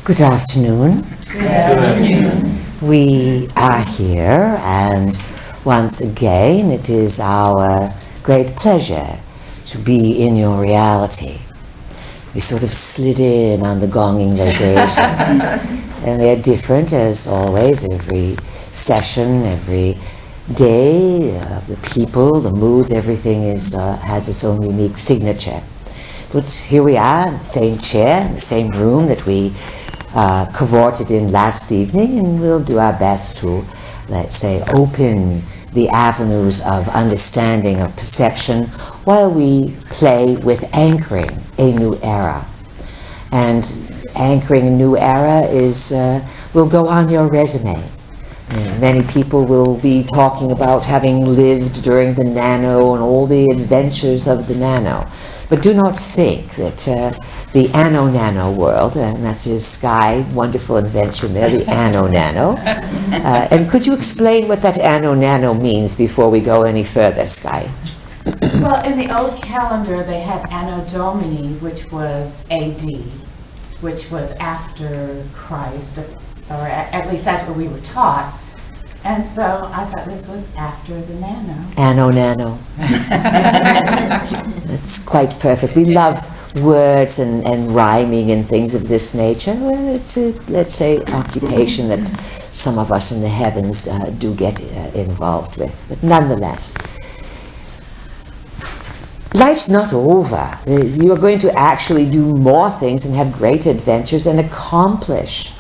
Good afternoon. Good afternoon. We are here, and once again it is our great pleasure to be in your reality. We sort of slid in on the gonging vibrations, and they're different as always, every session, every day, the people, the moods, everything has its own unique signature. But here we are, in the same chair, in the same room that we cavorted in last evening, and we'll do our best to, let's say, open the avenues of understanding, of perception, while we play with anchoring a new era. And anchoring a new era will go on your resume. And many people will be talking about having lived during the nano and all the adventures of the nano. But do not think that the anno-nano world, and that's his Sky, wonderful invention there, the anno-nano. And could you explain what that anno-nano means before we go any further, Sky? Well, in the old calendar, they had Anno Domini, which was AD, which was after Christ, or at least that's what we were taught. And so I thought this was after the nano. Anno-nano. It's quite perfect. We love words and rhyming and things of this nature. Well, it's a, let's say, occupation that some of us in the heavens do get involved with. But nonetheless, life's not over. You are going to actually do more things and have great adventures and accomplish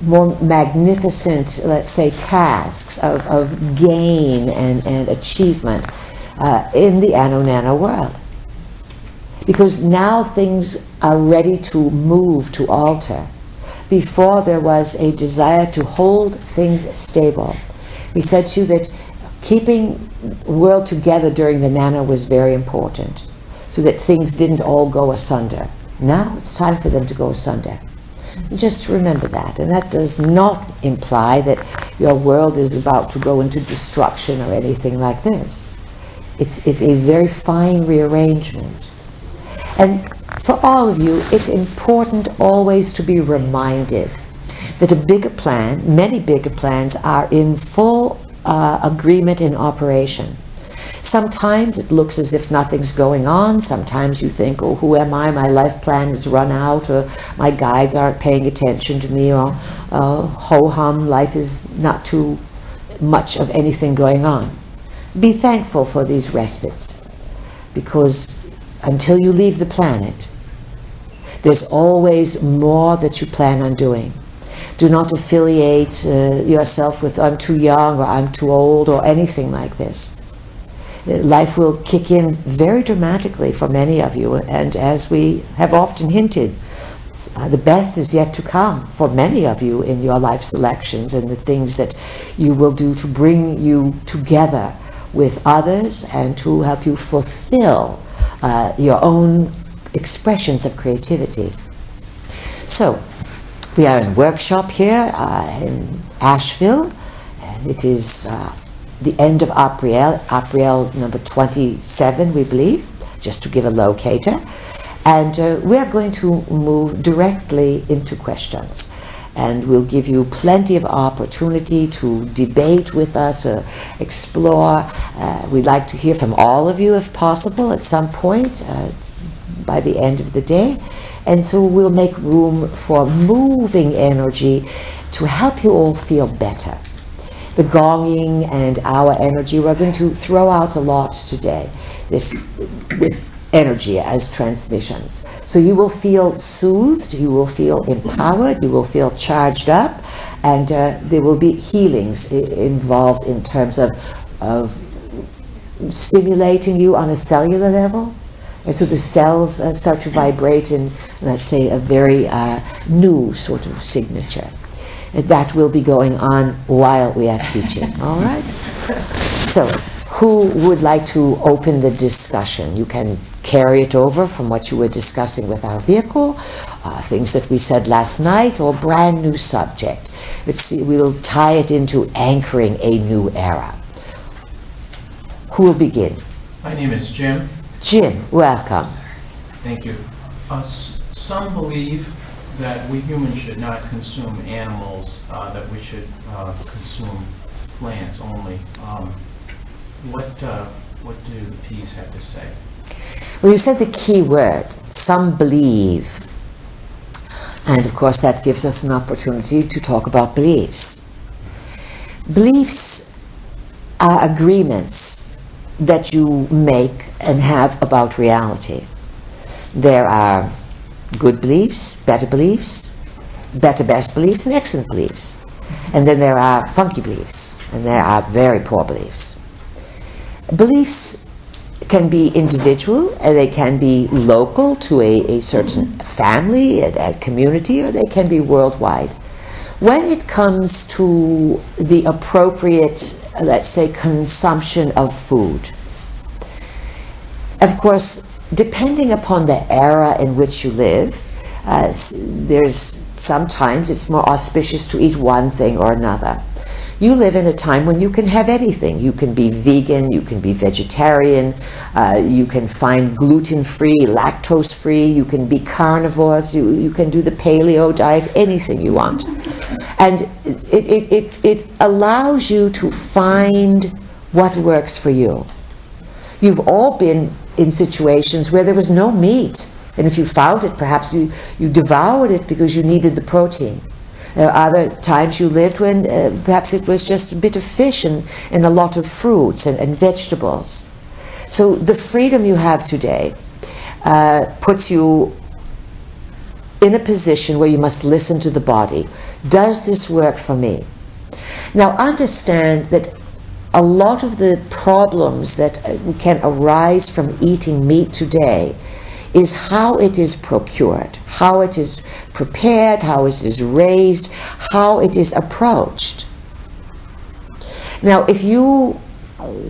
more magnificent, let's say, tasks of gain and achievement in the anno-nano world. Because now things are ready to move, to alter. Before there was a desire to hold things stable. We said to you that keeping the world together during the nano was very important, so that things didn't all go asunder. Now it's time for them to go asunder. Just remember that, and that does not imply that your world is about to go into destruction or anything like this. It's a very fine rearrangement. And for all of you, it's important always to be reminded that a bigger plan, many bigger plans, are in full agreement in operation. Sometimes it looks as if nothing's going on. Sometimes you think, oh, who am I? My life plan is run out, or my guides aren't paying attention to me, or ho-hum, life is not too much of anything going on. Be thankful for these respites, because until you leave the planet, there's always more that you plan on doing. Do not affiliate yourself with I'm too young or I'm too old or anything like this. Life will kick in very dramatically for many of you, and as we have often hinted, the best is yet to come for many of you in your life selections and the things that you will do to bring you together with others and to help you fulfill your own expressions of creativity. So, we are in workshop here in Asheville, and it is the end of Apriel number 27, we believe, just to give a locator. And we are going to move directly into questions. And we'll give you plenty of opportunity to debate with us, explore. We'd like to hear from all of you if possible at some point by the end of the day. And so we'll make room for moving energy to help you all feel better. The gonging and our energy, we're going to throw out a lot today, this with energy as transmissions. So you will feel soothed, you will feel empowered, you will feel charged up, and there will be healings involved in terms of stimulating you on a cellular level. And so the cells start to vibrate in, let's say, a very new sort of signature. That will be going on while we are teaching, all right? So, who would like to open the discussion? You can carry it over from what you were discussing with our vehicle, things that we said last night, or brand new subject. Let's see, we'll tie it into anchoring a new era. Who will begin? My name is Jim. Jim, welcome. Thank you. Some believe that we humans should not consume animals, that we should consume plants only. What do the P's have to say? Well, you said the key word, some believe. And of course that gives us an opportunity to talk about beliefs. Beliefs are agreements that you make and have about reality. There are good beliefs, better best beliefs, and excellent beliefs. And then there are funky beliefs, and there are very poor beliefs. Beliefs can be individual, and they can be local to a certain family, a community, or they can be worldwide. When it comes to the appropriate, let's say, consumption of food, of course, depending upon the era in which you live, there's sometimes it's more auspicious to eat one thing or another. You live in a time when you can have anything. You can be vegan, you can be vegetarian, you can find gluten-free, lactose-free, you can be carnivores, you can do the paleo diet, anything you want. And it allows you to find what works for you. You've all been in situations where there was no meat, and if you found it, perhaps you devoured it because you needed the protein. There are other times you lived when perhaps it was just a bit of fish and a lot of fruits and vegetables. So the freedom you have today puts you in a position where you must listen to the body. Does this work for me? Now understand that a lot of the problems that can arise from eating meat today is how it is procured, how it is prepared, how it is raised, how it is approached. Now,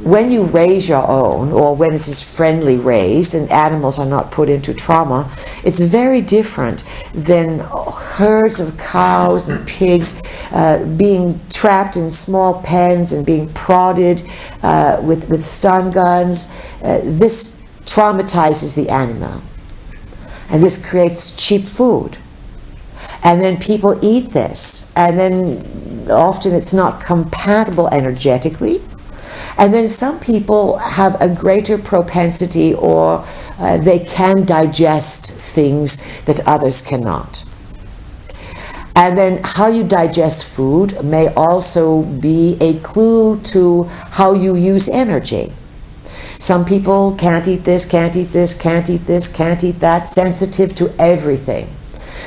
when you raise your own, or when it is friendly raised and animals are not put into trauma, it's very different than herds of cows and pigs being trapped in small pens and being prodded with stun guns. This traumatizes the animal. And this creates cheap food. And then people eat this. And then often it's not compatible energetically. And then some people have a greater propensity, or they can digest things that others cannot. And then how you digest food may also be a clue to how you use energy. Some people can't eat this, can't eat this, can't eat this, can't eat that, sensitive to everything.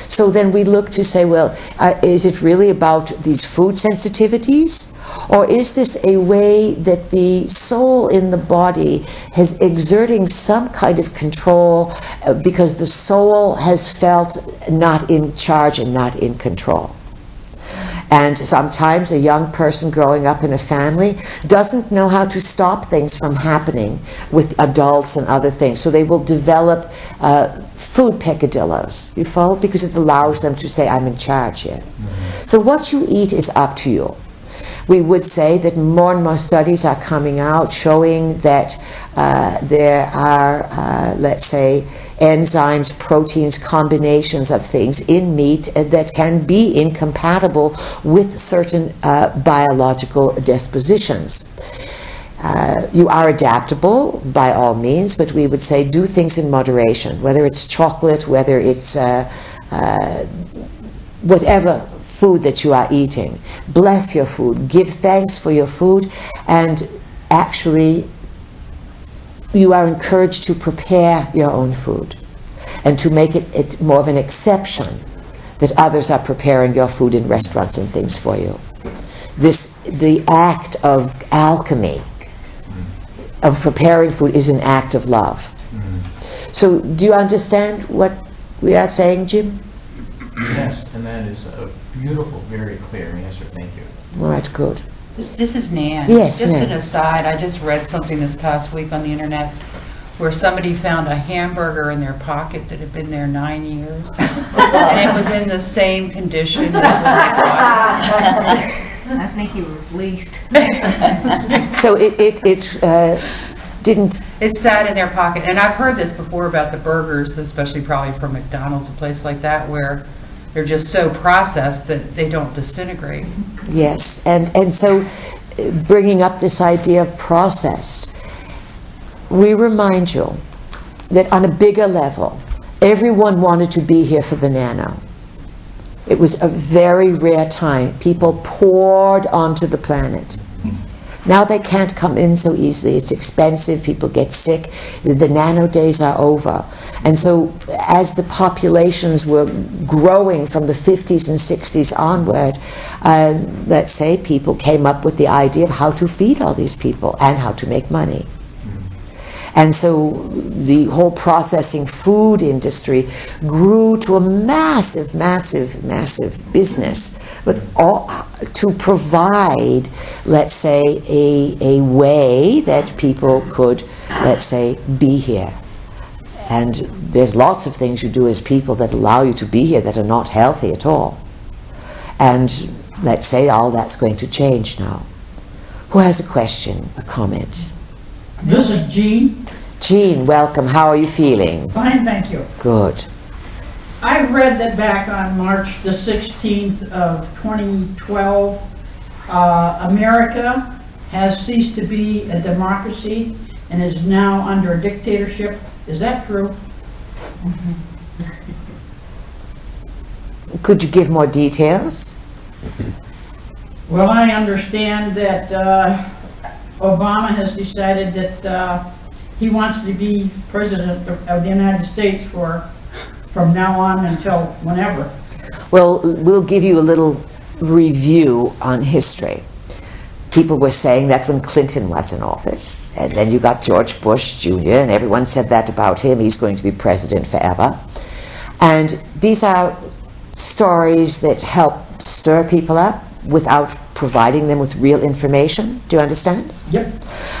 So then we look to say, well, is it really about these food sensitivities? Or is this a way that the soul in the body is exerting some kind of control because the soul has felt not in charge and not in control? And sometimes a young person growing up in a family doesn't know how to stop things from happening with adults and other things. So they will develop food peccadillos, you follow? Because it allows them to say, I'm in charge here. Mm-hmm. So what you eat is up to you. We would say that more and more studies are coming out showing that there are, let's say, enzymes, proteins, combinations of things in meat that can be incompatible with certain biological dispositions. You are adaptable by all means, but we would say do things in moderation, whether it's chocolate, whether it's whatever food that you are eating. Bless your food, give thanks for your food, and actually you are encouraged to prepare your own food and to make it more of an exception that others are preparing your food in restaurants and things for you. The act of alchemy, of preparing food, is an act of love. So do you understand what we are saying, Jim? Yes, and that is a beautiful, very clear answer. Thank you. All right, good. This is Nan. Yes, just Nan. an aside, I just read something this past week on the internet where somebody found a hamburger in their pocket that had been there 9 years. And it was in the same condition as when they bought it. I think you were fleeced. So didn't. It sat in their pocket. And I've heard this before about the burgers, especially probably from McDonald's, a place like that, where they're just so processed that they don't disintegrate. Yes, and so bringing up this idea of processed, we remind you that on a bigger level, everyone wanted to be here for the nano. It was a very rare time. People poured onto the planet. Now they can't come in so easily. It's expensive. People get sick. The nano days are over. And so as the populations were growing from the 50s and 60s onward, let's say people came up with the idea of how to feed all these people and how to make money. And so the whole processing food industry grew to a massive, massive, massive business, but all, to provide, let's say, a way that people could, let's say, be here. And there's lots of things you do as people that allow you to be here that are not healthy at all. And let's say all that's going to change now. Who has a question, a comment? This is Jean. Jean, welcome. How are you feeling? Fine, thank you. Good. I read that back on March the 16th of 2012, America has ceased to be a democracy and is now under a dictatorship. Is that true? Could you give more details? Well, I understand that Obama has decided that he wants to be president of the United States from now on until whenever. Well, we'll give you a little review on history. People were saying that when Clinton was in office, and then you got George Bush Jr., and everyone said that about him, he's going to be president forever. And these are stories that help stir people up without providing them with real information. Do you understand? Yep.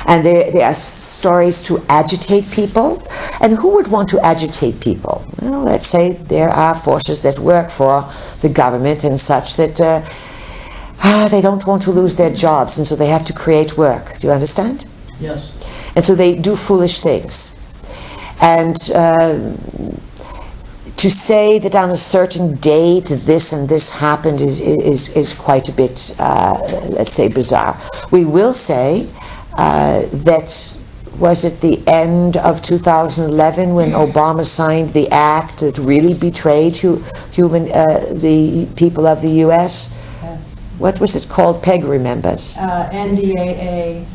And there are stories to agitate people. And who would want to agitate people? Well, let's say there are forces that work for the government and such that they don't want to lose their jobs, and so they have to create work. Do you understand? Yes. And so they do foolish things. And to say that on a certain date this and this happened is quite a bit, let's say, bizarre. We will say that was it the end of 2011 when Obama signed the act that really betrayed the people of the U.S.? What was it called? Peg remembers. NDAA.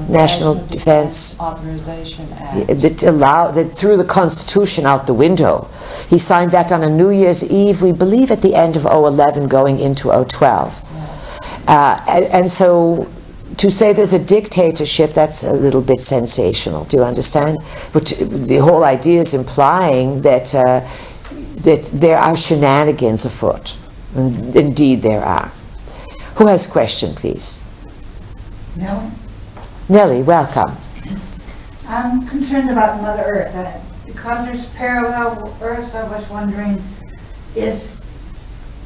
National Defense Authorization Act. That threw the Constitution out the window. He signed that on a New Year's Eve, we believe at the end of 2011 going into 2012. And so to say there's a dictatorship, that's a little bit sensational. Do you understand? But the whole idea is implying that that there are shenanigans afoot. And indeed there are. Who has a question, please? No? Nellie, welcome. I'm concerned about Mother Earth. Because there's parallel Earths, I was wondering, is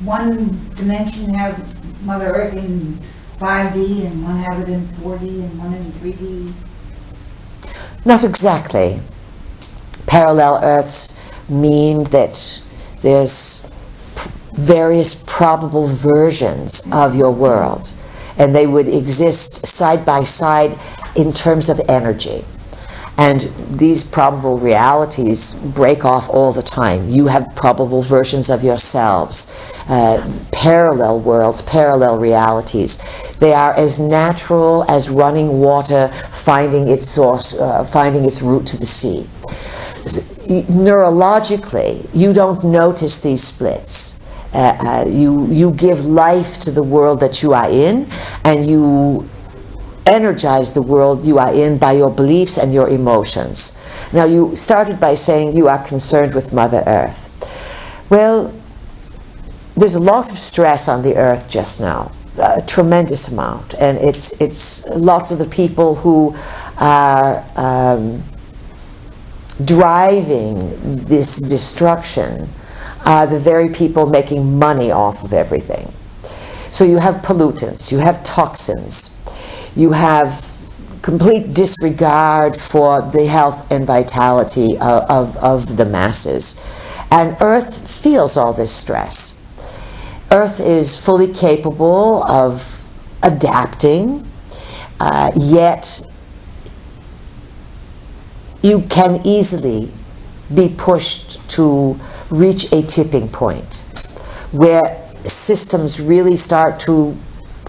one dimension have Mother Earth in 5D and one have it in 4D and one in 3D? Not exactly. Parallel Earths mean that there's various probable versions of your world, and they would exist side by side in terms of energy. And these probable realities break off all the time. You have probable versions of yourselves, parallel worlds, parallel realities. They are as natural as running water finding its source, finding its route to the sea. Neurologically, you don't notice these splits. You give life to the world that you are in, and you energize the world you are in by your beliefs and your emotions. Now, you started by saying you are concerned with Mother Earth. Well, there's a lot of stress on the Earth just now, a tremendous amount, and it's lots of the people who are driving this destruction are the very people making money off of everything. So you have pollutants, you have toxins, you have complete disregard for the health and vitality of the masses. And Earth feels all this stress. Earth is fully capable of adapting, yet you can easily be pushed to reach a tipping point where systems really start to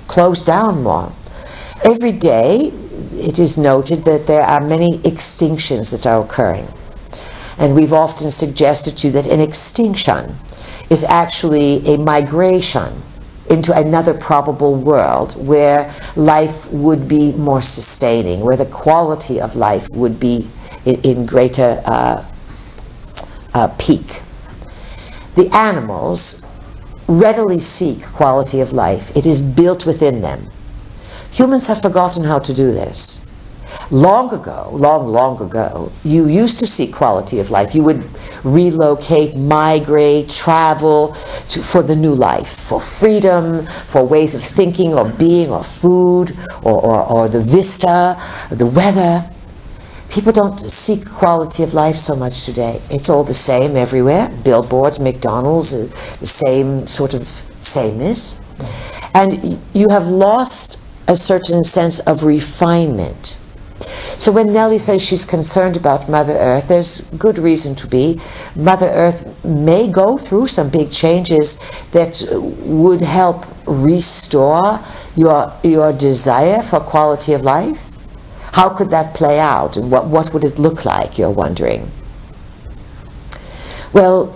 close down more. Every day, it is noted that there are many extinctions that are occurring. And we've often suggested to you that an extinction is actually a migration into another probable world where life would be more sustaining, where the quality of life would be in greater peak. The animals readily seek quality of life. It is built within them. Humans have forgotten how to do this. Long ago, you used to seek quality of life. You would relocate, migrate, travel for the new life, for freedom, for ways of thinking or being or food or the vista, the weather. People don't seek quality of life so much today. It's all the same everywhere. Billboards, McDonald's, the same sort of sameness. And you have lost a certain sense of refinement. So when Nellie says she's concerned about Mother Earth, there's good reason to be. Mother Earth may go through some big changes that would help restore your desire for quality of life. How could that play out, and what would it look like, you're wondering? Well,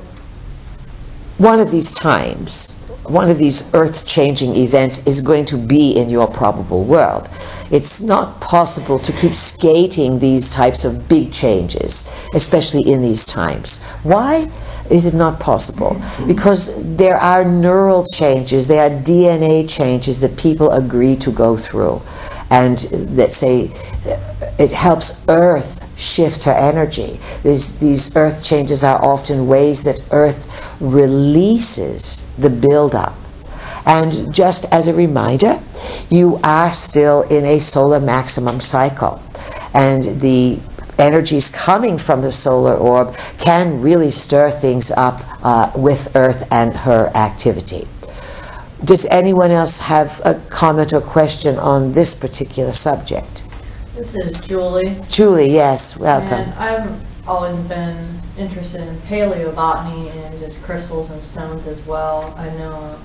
one of these times, one of these earth-changing events is going to be in your probable world. It's not possible to keep skating these types of big changes, especially in these times. Why is it not possible? Because there are neural changes, there are DNA changes that people agree to go through. And that say it helps Earth shift her energy. These Earth changes are often ways that Earth releases the buildup. And just as a reminder, you are still in a solar maximum cycle. And the energies coming from the solar orb can really stir things up with Earth and her activity. Does anyone else have a comment or question on this particular subject? This is Julie. Julie, yes, welcome. And I've always been interested in paleobotany and just crystals and stones as well. I know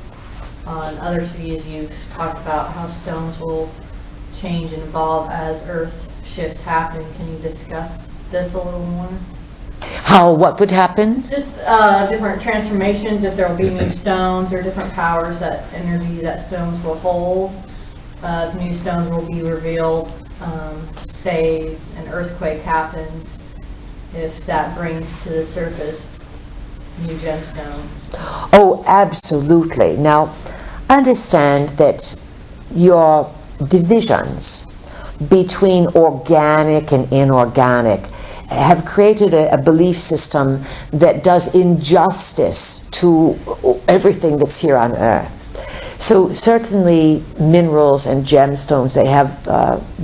on other videos you've talked about how stones will change and evolve as Earth shifts happen. Can you discuss this a little more? What would happen? Just different transformations, if there will be new stones or different powers, that energy that stones will hold. New stones will be revealed. Say an earthquake happens, if that brings to the surface new gemstones. Oh, absolutely. Now, understand that your divisions between organic and inorganic have created a belief system that does injustice to everything that's here on Earth. So certainly minerals and gemstones, they have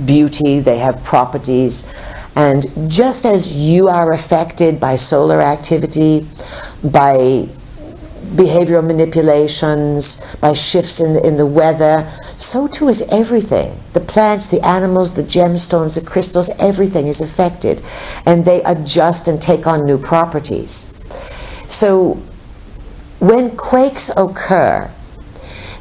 beauty, they have properties, and just as you are affected by solar activity, by behavioral manipulations, by shifts in the weather, so too is everything. The plants, the animals, the gemstones, the crystals, everything is affected, and they adjust and take on new properties. So when quakes occur,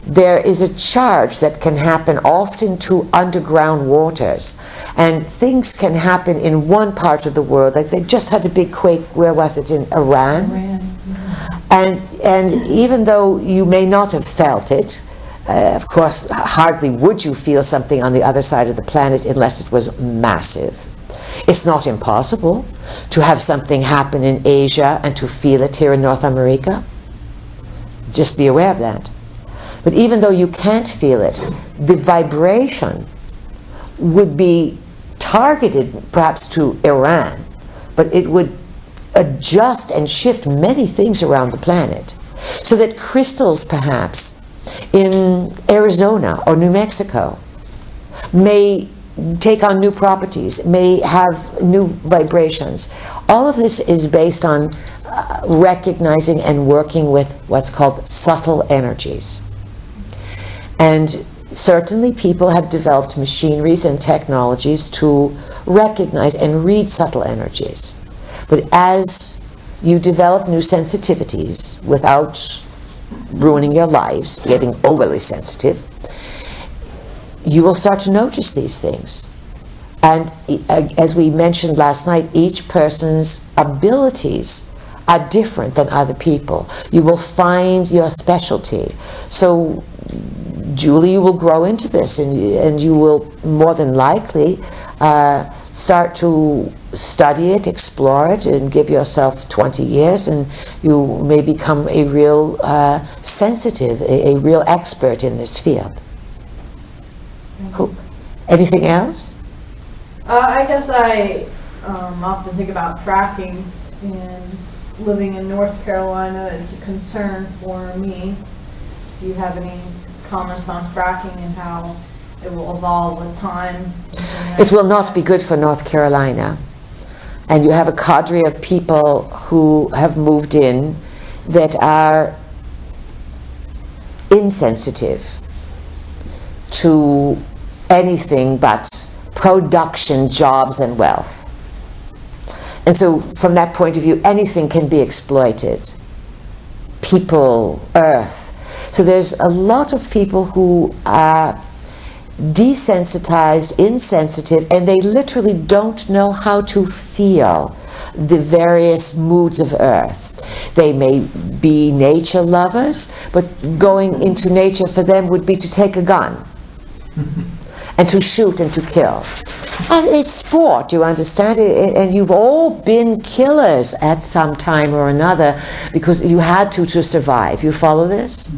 there is a charge that can happen often to underground waters, and things can happen in one part of the world. Like they just had a big quake, where was it, in Iran? And even though you may not have felt it, of course, hardly would you feel something on the other side of the planet unless it was massive. It's not impossible to have something happen in Asia and to feel it here in North America. Just be aware of that. But even though you can't feel it, the vibration would be targeted perhaps to Iran, but it would adjust and shift many things around the planet. So that crystals perhaps in Arizona or New Mexico may take on new properties, may have new vibrations. All of this is based on recognizing and working with what's called subtle energies. And certainly people have developed machineries and technologies to recognize and read subtle energies. But as you develop new sensitivities without ruining your lives, getting overly sensitive, you will start to notice these things. And as we mentioned last night, each person's abilities are different than other people. You will find your specialty. So Julie, you will grow into this, and you will more than likely start to study it, explore it, and give yourself 20 years, and you may become a real sensitive, a real expert in this field. Cool. Anything else? I guess I often think about fracking, and living in North Carolina is a concern for me. Do you have any comments on fracking and how it will evolve with time? It will not be good for North Carolina. And you have a cadre of people who have moved in that are insensitive to anything but production, jobs, and wealth. And so from that point of view, anything can be exploited. People, earth. So there's a lot of people who are desensitized, insensitive, and they literally don't know how to feel the various moods of earth. They may be nature lovers, but going into nature for them would be to take a gun and to shoot and to kill. And it's sport, you understand? And you've all been killers at some time or another because you had to survive. You follow this?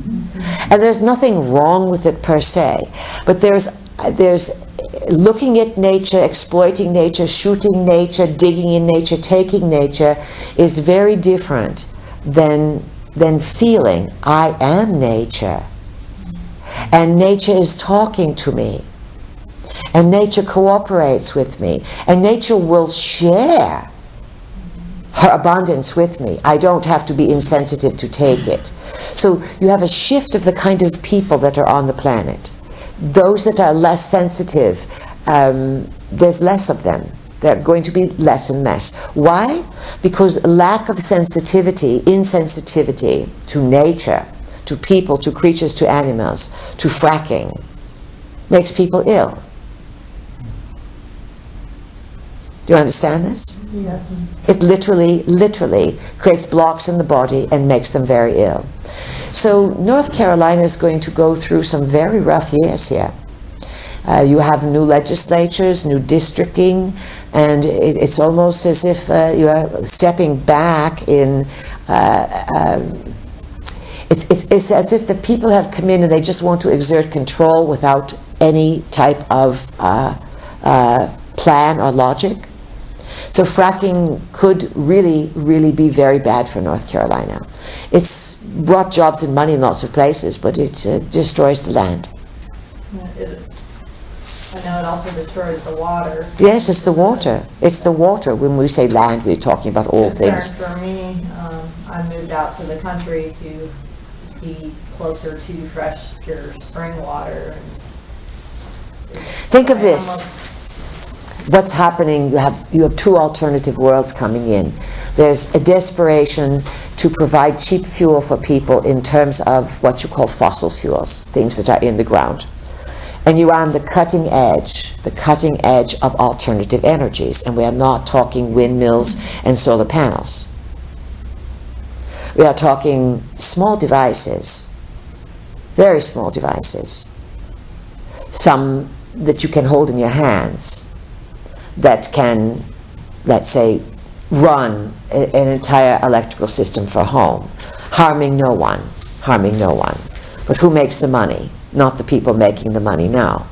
And there's nothing wrong with it per se. But there's looking at nature, exploiting nature, shooting nature, digging in nature, taking nature is very different than feeling, I am nature. And nature is talking to me. And nature cooperates with me. And nature will share her abundance with me. I don't have to be insensitive to take it. So you have a shift of the kind of people that are on the planet. Those that are less sensitive, there's less of them. They're going to be less and less. Why? Because lack of sensitivity, insensitivity to nature, to people, to creatures, to animals, to fracking, makes people ill. Do you understand this? Yes. It literally creates blocks in the body and makes them very ill. So North Carolina is going to go through some very rough years here. You have new legislatures, new districting, and it's almost as if you are stepping back in... It's as if the people have come in and they just want to exert control without any type of plan or logic. So fracking could really be very bad for North Carolina. It's brought jobs and money in lots of places, but it destroys the land. I know it also destroys the water. Yes, it's the water. It's the water. When we say land, we're talking about all things. For me, I moved out to the country to be closer to fresh, pure spring water. Think of this. What's happening, you have two alternative worlds coming in. There's a desperation to provide cheap fuel for people in terms of what you call fossil fuels, things that are in the ground. And you're on the cutting edge of alternative energies. And we are not talking windmills and solar panels. We are talking small devices, very small devices. Some that you can hold in your hands, that can, let's say, run an entire electrical system for home, harming no one. But who makes the money? Not the people making the money now.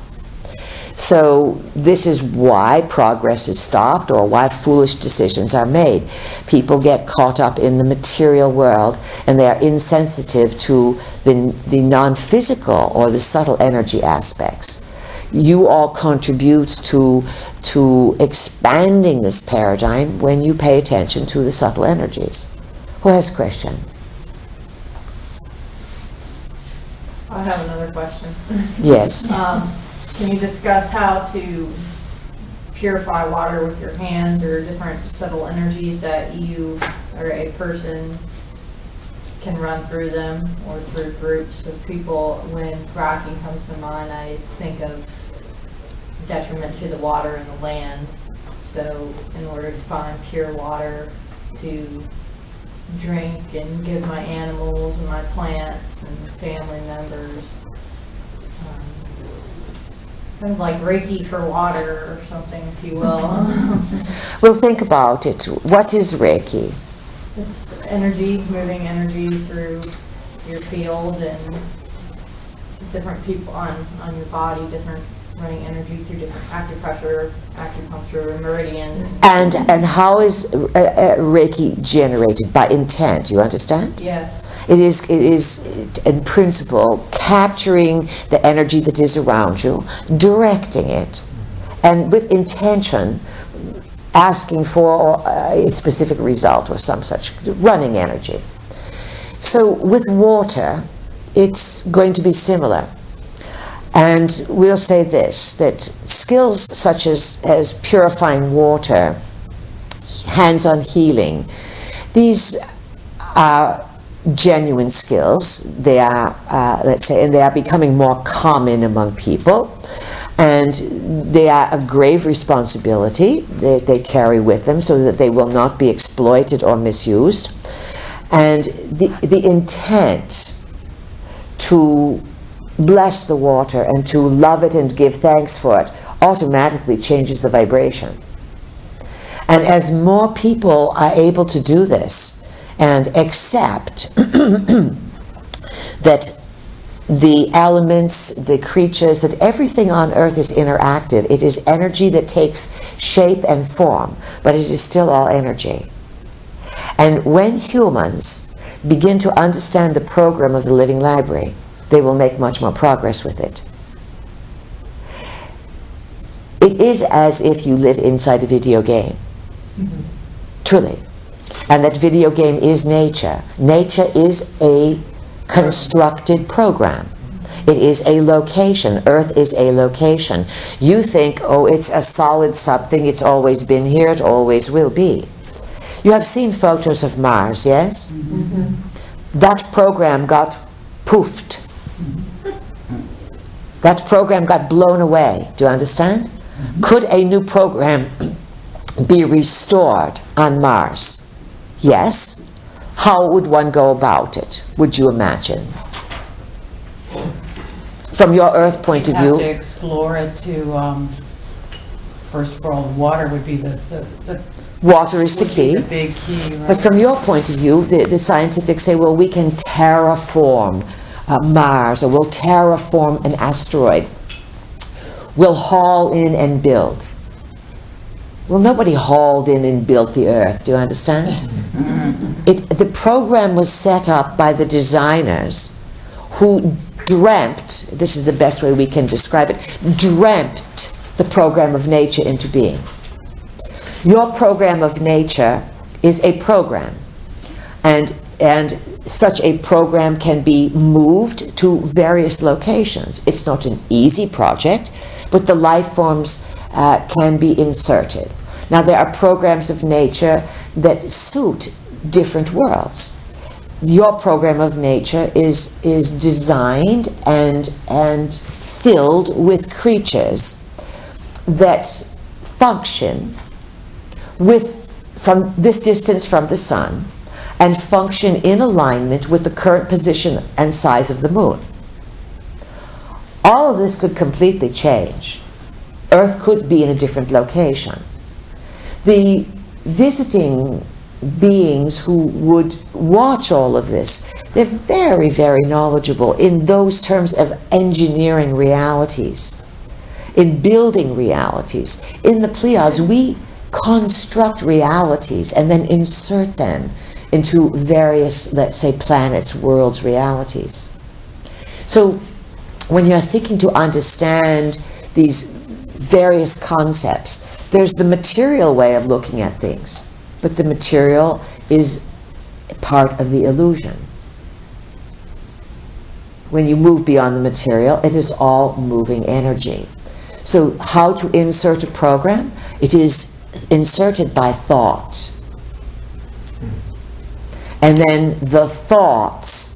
So this is why progress is stopped, or why foolish decisions are made. People get caught up in the material world, and they are insensitive to the non-physical or the subtle energy aspects. you all contribute to expanding this paradigm when you pay attention to the subtle energies. Who has a question? I have another question. Yes. Can you discuss how to purify water with your hands or different subtle energies that you or a person can run through them or through groups of people? When fracking comes to mind, I think of detriment to the water and the land. So in order to find pure water to drink and give my animals and my plants and family members, kind of like Reiki for water or something, if you will. Well, think about it. What is Reiki? It's energy, moving energy through your field and different people on your body, different running energy through different acupressure, acupuncture, meridians. And how is Reiki generated? By intent, you understand? Yes. It is in principle capturing the energy that is around you, directing it, and with intention asking for a specific result or some such running energy. So with water, it's going to be similar. And we'll say this, that skills such as purifying water, hands-on healing, these are genuine skills. They are, let's say, and they are becoming more common among people. And they are a grave responsibility that they carry with them so that they will not be exploited or misused. And the intent to bless the water and to love it and give thanks for it automatically changes the vibration. And as more people are able to do this and accept that the elements, the creatures, that everything on earth is interactive. It is energy that takes shape and form, but it is still all energy. And when humans begin to understand the program of the living library, they will make much more progress with it. It is as if you live inside a video game. Mm-hmm. Truly. And that video game is nature. Nature is a constructed program. It is a location. Earth is a location. You think, oh, it's a solid something, it's always been here, it always will be. You have seen photos of Mars, yes? Mm-hmm. That program got poofed. Mm-hmm. That program got blown away. Do you understand? Mm-hmm. Could a new program be restored on Mars? Yes. How would one go about it, would you imagine? From your Earth point of view? You have to explore it to, first of all, the water would be the water is the key. The big key, right? But from your point of view, the scientific say, well, we can terraform Mars, or we'll terraform an asteroid. We'll haul in and build. Well, nobody hauled in and built the Earth, do you understand? The program was set up by the designers who dreamt, this is the best way we can describe it, dreamt the program of nature into being. Your program of nature is a program, and such a program can be moved to various locations. It's not an easy project, but the life forms can be inserted. Now, there are programs of nature that suit different worlds. Your program of nature is designed and filled with creatures that function from this distance from the sun and function in alignment with the current position and size of the moon. All of this could completely change. Earth could be in a different location. The visiting beings who would watch all of this, they're very, very knowledgeable in those terms of engineering realities, in building realities. In the Pleiades, we construct realities and then insert them into various, let's say, planets, worlds, realities. So when you're seeking to understand these various concepts. There's the material way of looking at things, but the material is part of the illusion. When you move beyond the material, it is all moving energy. So how to insert a program? It is inserted by thought. And then the thoughts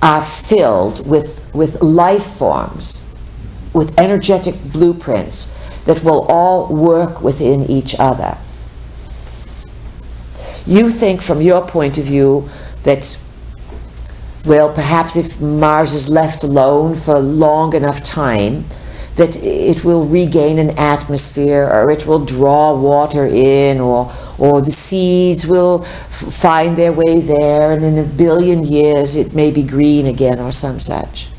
are filled with life forms, with energetic blueprints that will all work within each other. You think from your point of view that, well, perhaps if Mars is left alone for long enough time, that it will regain an atmosphere, or it will draw water in, or the seeds will find their way there, and in 1 billion years it may be green again, or some such.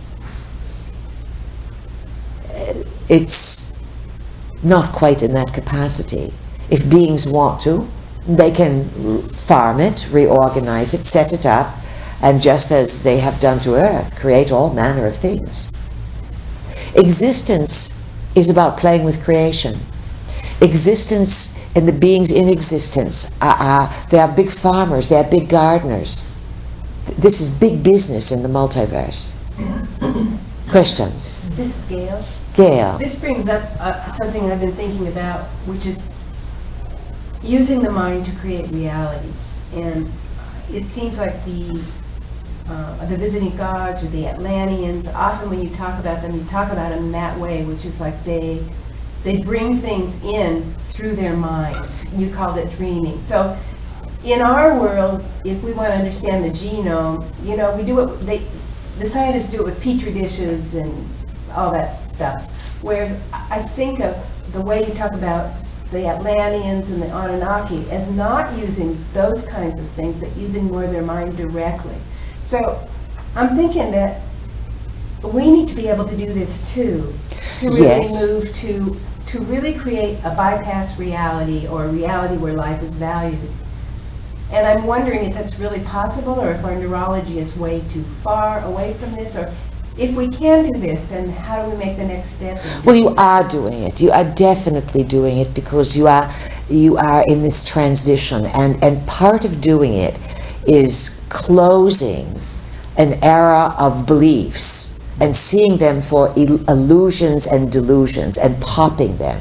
It's not quite in that capacity. If beings want to, they can farm it, reorganize it, set it up, and just as they have done to Earth, create all manner of things. Existence is about playing with creation. Existence and the beings in existence, they are big farmers, they are big gardeners. This is big business in the multiverse. Questions? This is Gail. Gail. This brings up something I've been thinking about, which is using the mind to create reality. And it seems like the visiting gods or the Atlanteans, often when you talk about them, you talk about them in that way, which is like they bring things in through their minds. You called it dreaming. So in our world, if we want to understand the genome, you know, we do it, the scientists do it with petri dishes and all that stuff. Whereas I think of the way you talk about the Atlanteans and the Anunnaki as not using those kinds of things, but using more of their mind directly. So I'm thinking that we need to be able to do this too, to really Yes. move to really create a bypass reality, or a reality where life is valued. And I'm wondering if that's really possible, or if our neurology is way too far away from this, or if we can do this, then how do we make the next step? Well, you are doing it. You are definitely doing it, because you are in this transition, and part of doing it is closing an era of beliefs and seeing them for illusions and delusions and popping them.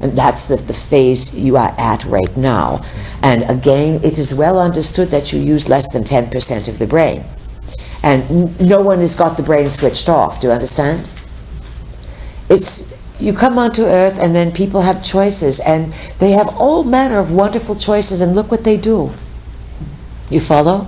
And that's the phase you are at right now. And again, it is well understood that you use less than 10% of the brain. And no one has got the brain switched off. Do you understand? You come onto Earth, and then people have choices, and they have all manner of wonderful choices, and look what they do. You follow?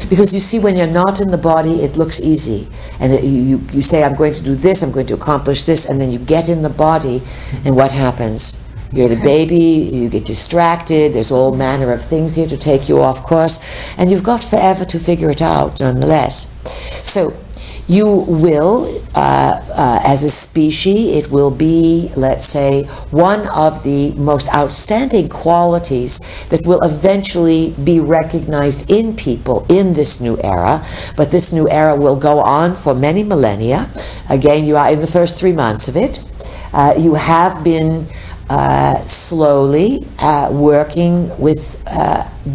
Because you see, when you're not in the body, it looks easy. And you say, I'm going to do this, I'm going to accomplish this, and then you get in the body, and what happens? You're the baby, you get distracted, there's all manner of things here to take you off course, and you've got forever to figure it out, nonetheless. So you will, as a species, it will be, let's say, one of the most outstanding qualities that will eventually be recognized in people in this new era. But this new era will go on for many millennia. Again, you are in the first 3 months of it. You have been slowly working with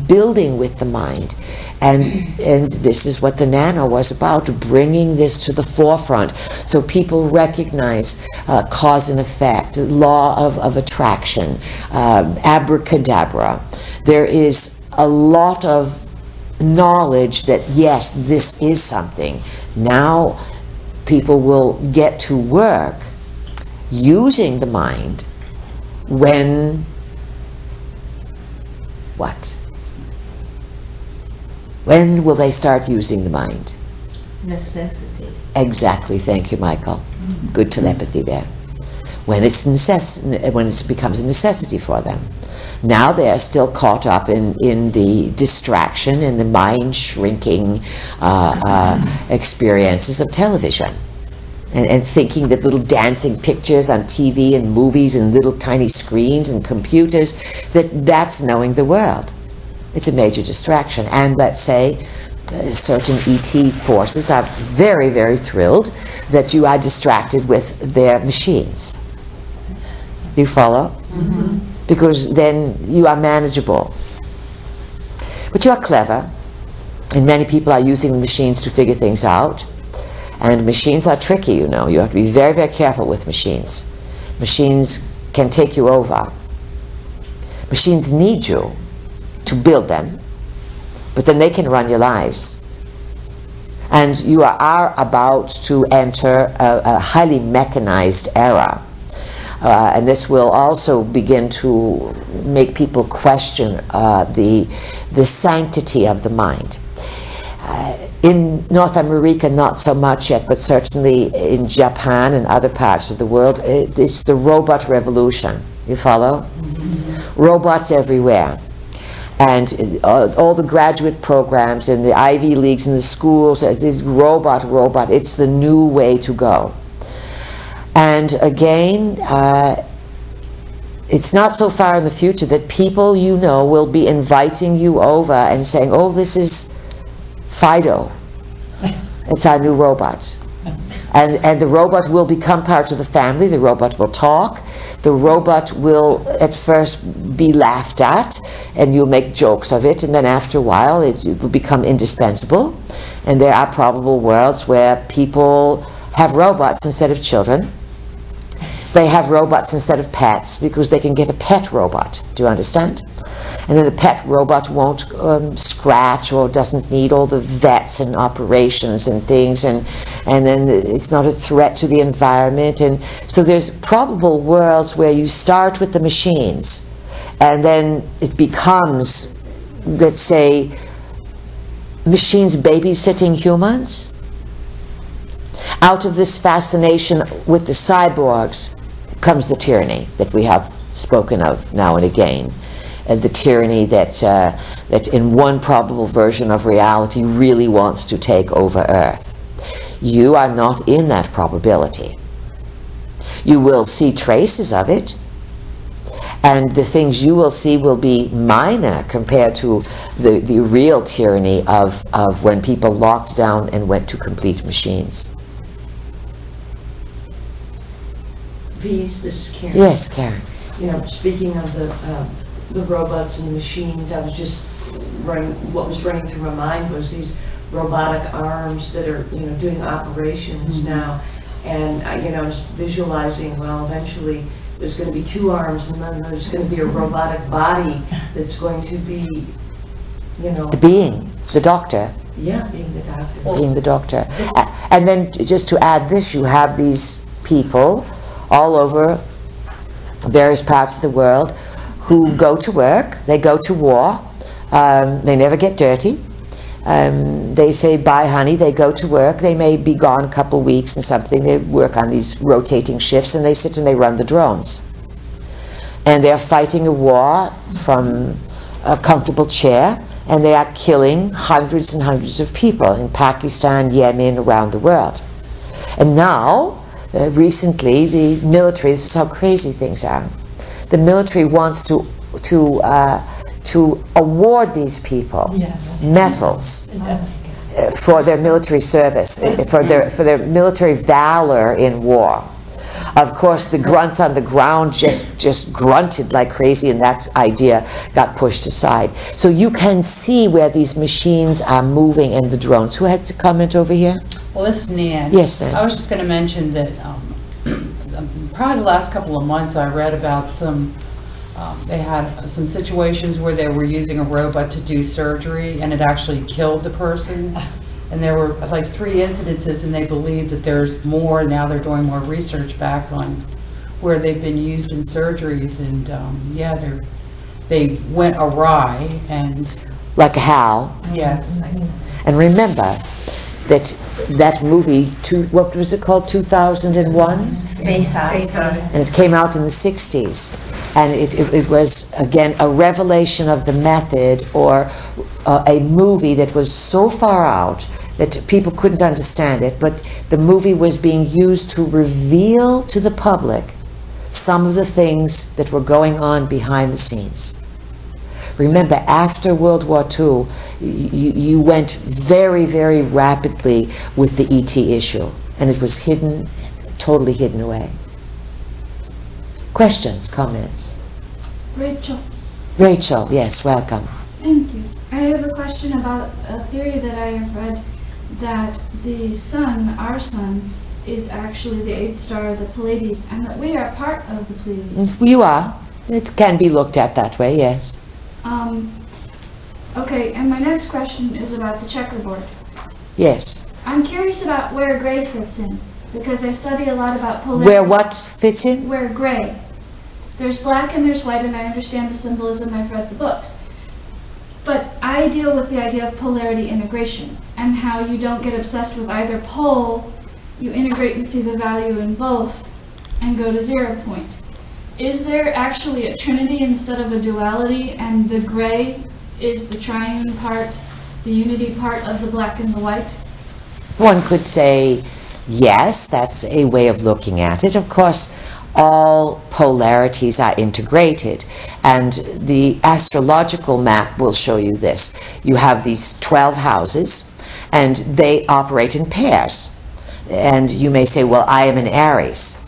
building with the mind, and this is what the nano was about, bringing this to the forefront so people recognize cause and effect, law of attraction, abracadabra. There is a lot of knowledge that yes, this is something. Now people will get to work using the mind. When will they start using the mind? Necessity. Exactly, thank you, Michael. Good telepathy there. When it becomes a necessity for them. Now they are still caught up in the distraction and the mind shrinking experiences of television. And thinking that little dancing pictures on TV and movies and little tiny screens and computers, that's knowing the world. It's a major distraction. And let's say certain ET forces are very, very thrilled that you are distracted with their machines. Do you follow? Mm-hmm. Because then you are manageable. But you are clever, and many people are using the machines to figure things out. And machines are tricky, you know. You have to be very, very careful with machines. Machines can take you over. Machines need you to build them, but then they can run your lives. And you are about to enter a highly mechanized era. And this will also begin to make people question the sanctity of the mind. In North America, not so much yet, but certainly in Japan and other parts of the world, it's the robot revolution. You follow? Mm-hmm. Robots everywhere. And all the graduate programs in the Ivy Leagues and the schools, this robot, it's the new way to go. And again, it's not so far in the future that people you know will be inviting you over and saying, oh, this is Fido. It's our new robot. And the robot will become part of the family. The robot will talk. The robot will at first be laughed at, and you'll make jokes of it, and then after a while it will become indispensable. And there are probable worlds where people have robots instead of children. They have robots instead of pets because they can get a pet robot. Do you understand? And then the pet robot won't scratch or doesn't need all the vets and operations and things, and then it's not a threat to the environment. And so there's probable worlds where you start with the machines and then it becomes, let's say, machines babysitting humans. Out of this fascination with the cyborgs comes the tyranny that we have spoken of now and again. The tyranny that in one probable version of reality really wants to take over Earth. You are not in that probability. You will see traces of it, and the things you will see will be minor compared to the real tyranny of when people locked down and went to complete machines. Pease, this is Karen. Yes, Karen. You know, speaking of the robots and the machines, I was just what was running through my mind was these robotic arms that are, you know, doing operations mm-hmm. now. And I was visualizing, well, eventually there's going to be two arms, and then there's going to be a robotic body that's going to be, you know... the doctor. Yeah, being the doctor. Being the doctor. And then just to add this, you have these people all over various parts of the world who go to work, they go to war, they never get dirty. They say, bye honey, they go to work, they may be gone a couple weeks and something, they work on these rotating shifts, and they sit and they run the drones. And they're fighting a war from a comfortable chair, and they are killing hundreds and hundreds of people in Pakistan, Yemen, around the world. And now, recently, the military, this is how crazy things are, the military wants to award these people medals for their military service, for their military valor in war. Of course, the grunts on the ground just grunted like crazy, and that idea got pushed aside. So you can see where these machines are moving and the drones. Who had to comment over here? Well, this is Nan. Yes, Nan. I was just going to mention that probably the last couple of months I read about they had some situations where they were using a robot to do surgery, and it actually killed the person. And there were like 3 incidences, and they believe that there's more. Now they're doing more research back on where they've been used in surgeries, and they went awry. And like how? Yes. And remember that movie, what was it called, 2001? Space Odyssey. And it came out in the 60s. And it was, again, a revelation of the method, or a movie that was so far out that people couldn't understand it, but the movie was being used to reveal to the public some of the things that were going on behind the scenes. Remember, after World War II, you went very, very rapidly with the ET issue, and it was hidden, totally hidden away. Questions, comments? Rachel, Rachel, yes, welcome. thank you. I have a question about a theory that I have read, that the sun, our sun, is actually the eighth star of the Pleiades, and that we are part of the Pleiades. You are. It can be looked at that way, yes. Okay, and my next question is about the checkerboard. Yes. I'm curious about where gray fits in, because I study a lot about polarity. Where what fits in? Where gray. There's black and there's white, and I understand the symbolism, I've read the books. But I deal with the idea of polarity integration, and how you don't get obsessed with either pole, you integrate and see the value in both, and go to 0 point. Is there actually a trinity instead of a duality, and the gray is the triune part, the unity part of the black and the white? One could say, yes, that's a way of looking at it. Of course, all polarities are integrated, and the astrological map will show you this. You have these 12 houses, and they operate in pairs. And you may say, well, I am an Aries.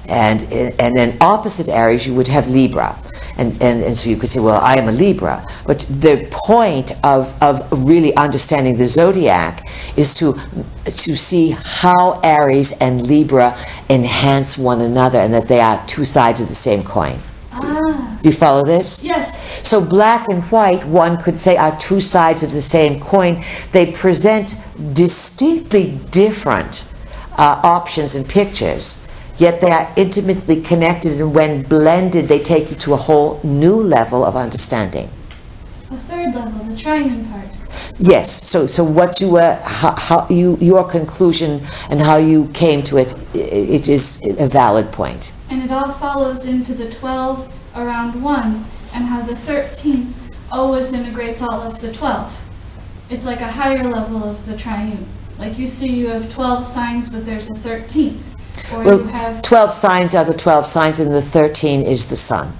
And then opposite Aries, you would have Libra. And so you could say, well, I am a Libra. But the point of really understanding the zodiac is to see how Aries and Libra enhance one another, and that they are two sides of the same coin. Ah. Do you follow this? Yes. So black and white, one could say, are two sides of the same coin. They present distinctly different options and pictures, yet they are intimately connected, and when blended, they take you to a whole new level of understanding. The third level, the triune part. Yes. So what you were, how your conclusion and how you came to it, it is a valid point. And it all follows into the 12 around 1, and how the 13 always integrates all of the 12. It's like a higher level of the triune. Like you see, you have 12 signs, but there's a 13th. Or Well, you have 12 signs are the 12 signs, and the 13 is the sun.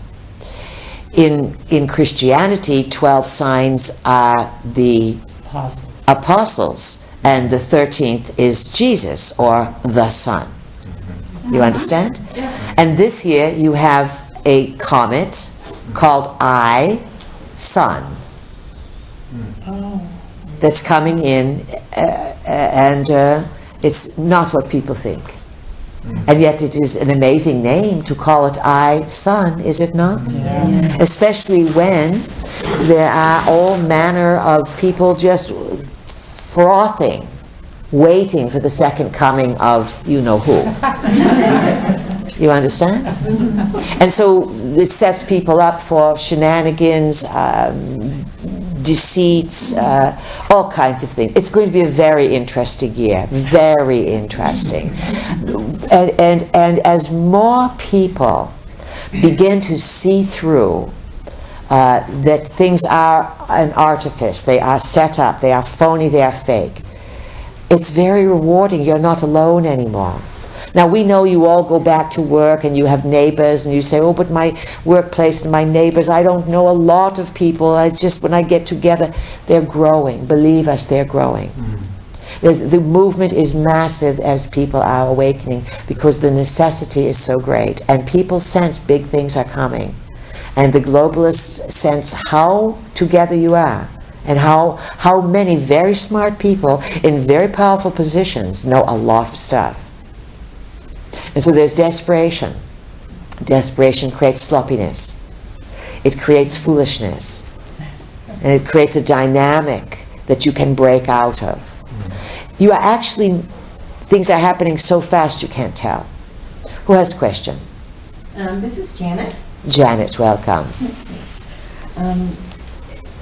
In Christianity, 12 signs are the apostles, and the 13th is Jesus, or the Son. You understand? Yes. And this year you have a comet called I-Sun that's coming in, and it's not what people think. And yet it is an amazing name to call it I-Sun, is it not? Yes. Especially when there are all manner of people just frothing, waiting for the second coming of you-know-who. You understand? And so it sets people up for shenanigans, deceits, all kinds of things. It's going to be a very interesting year, very interesting. And as more people begin to see through that things are an artifice, they are set up, they are phony, they are fake, it's very rewarding. You're not alone anymore. Now, we know you all go back to work and you have neighbors, and you say, oh, but my workplace and my neighbors, I don't know a lot of people. I just, when I get together, they're growing. Believe us, they're growing. The movement is massive as people are awakening, because the necessity is so great. And people sense big things are coming. And the globalists sense how together you are, and how many very smart people in very powerful positions know a lot of stuff. And so there's desperation. Desperation creates sloppiness. It creates foolishness. And it creates a dynamic that you can break out of. You are actually, things are happening so fast you can't tell. Who has a question? This is Janet. Janet, welcome.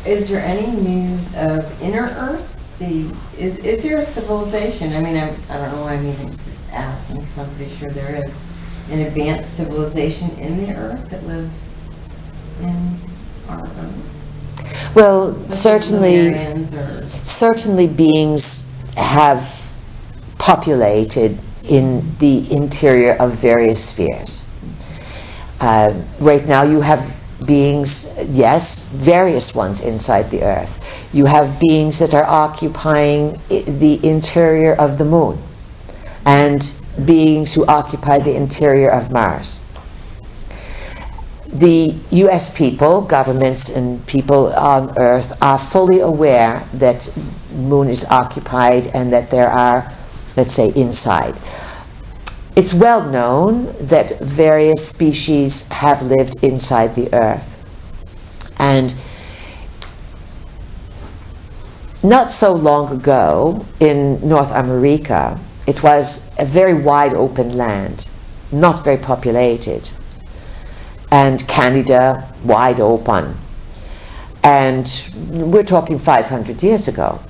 Is there any news of inner Earth? Is there a civilization? I mean, I don't know why I'm even just asking, because I'm pretty sure there is an advanced civilization in the Earth that lives in our Earth. Well, Like certainly, Lemurians or certainly beings have populated in the interior of various spheres. Right now you have beings, yes, various ones inside the earth. You have beings that are occupying the interior of the moon, and beings who occupy the interior of Mars. The US people, governments and people on Earth are fully aware that the moon is occupied and that there are, let's say, inside. It's well known that various species have lived inside the Earth. And not so long ago in North America, it was a very wide open land, not very populated. And Canada, wide open. And we're talking 500 years ago.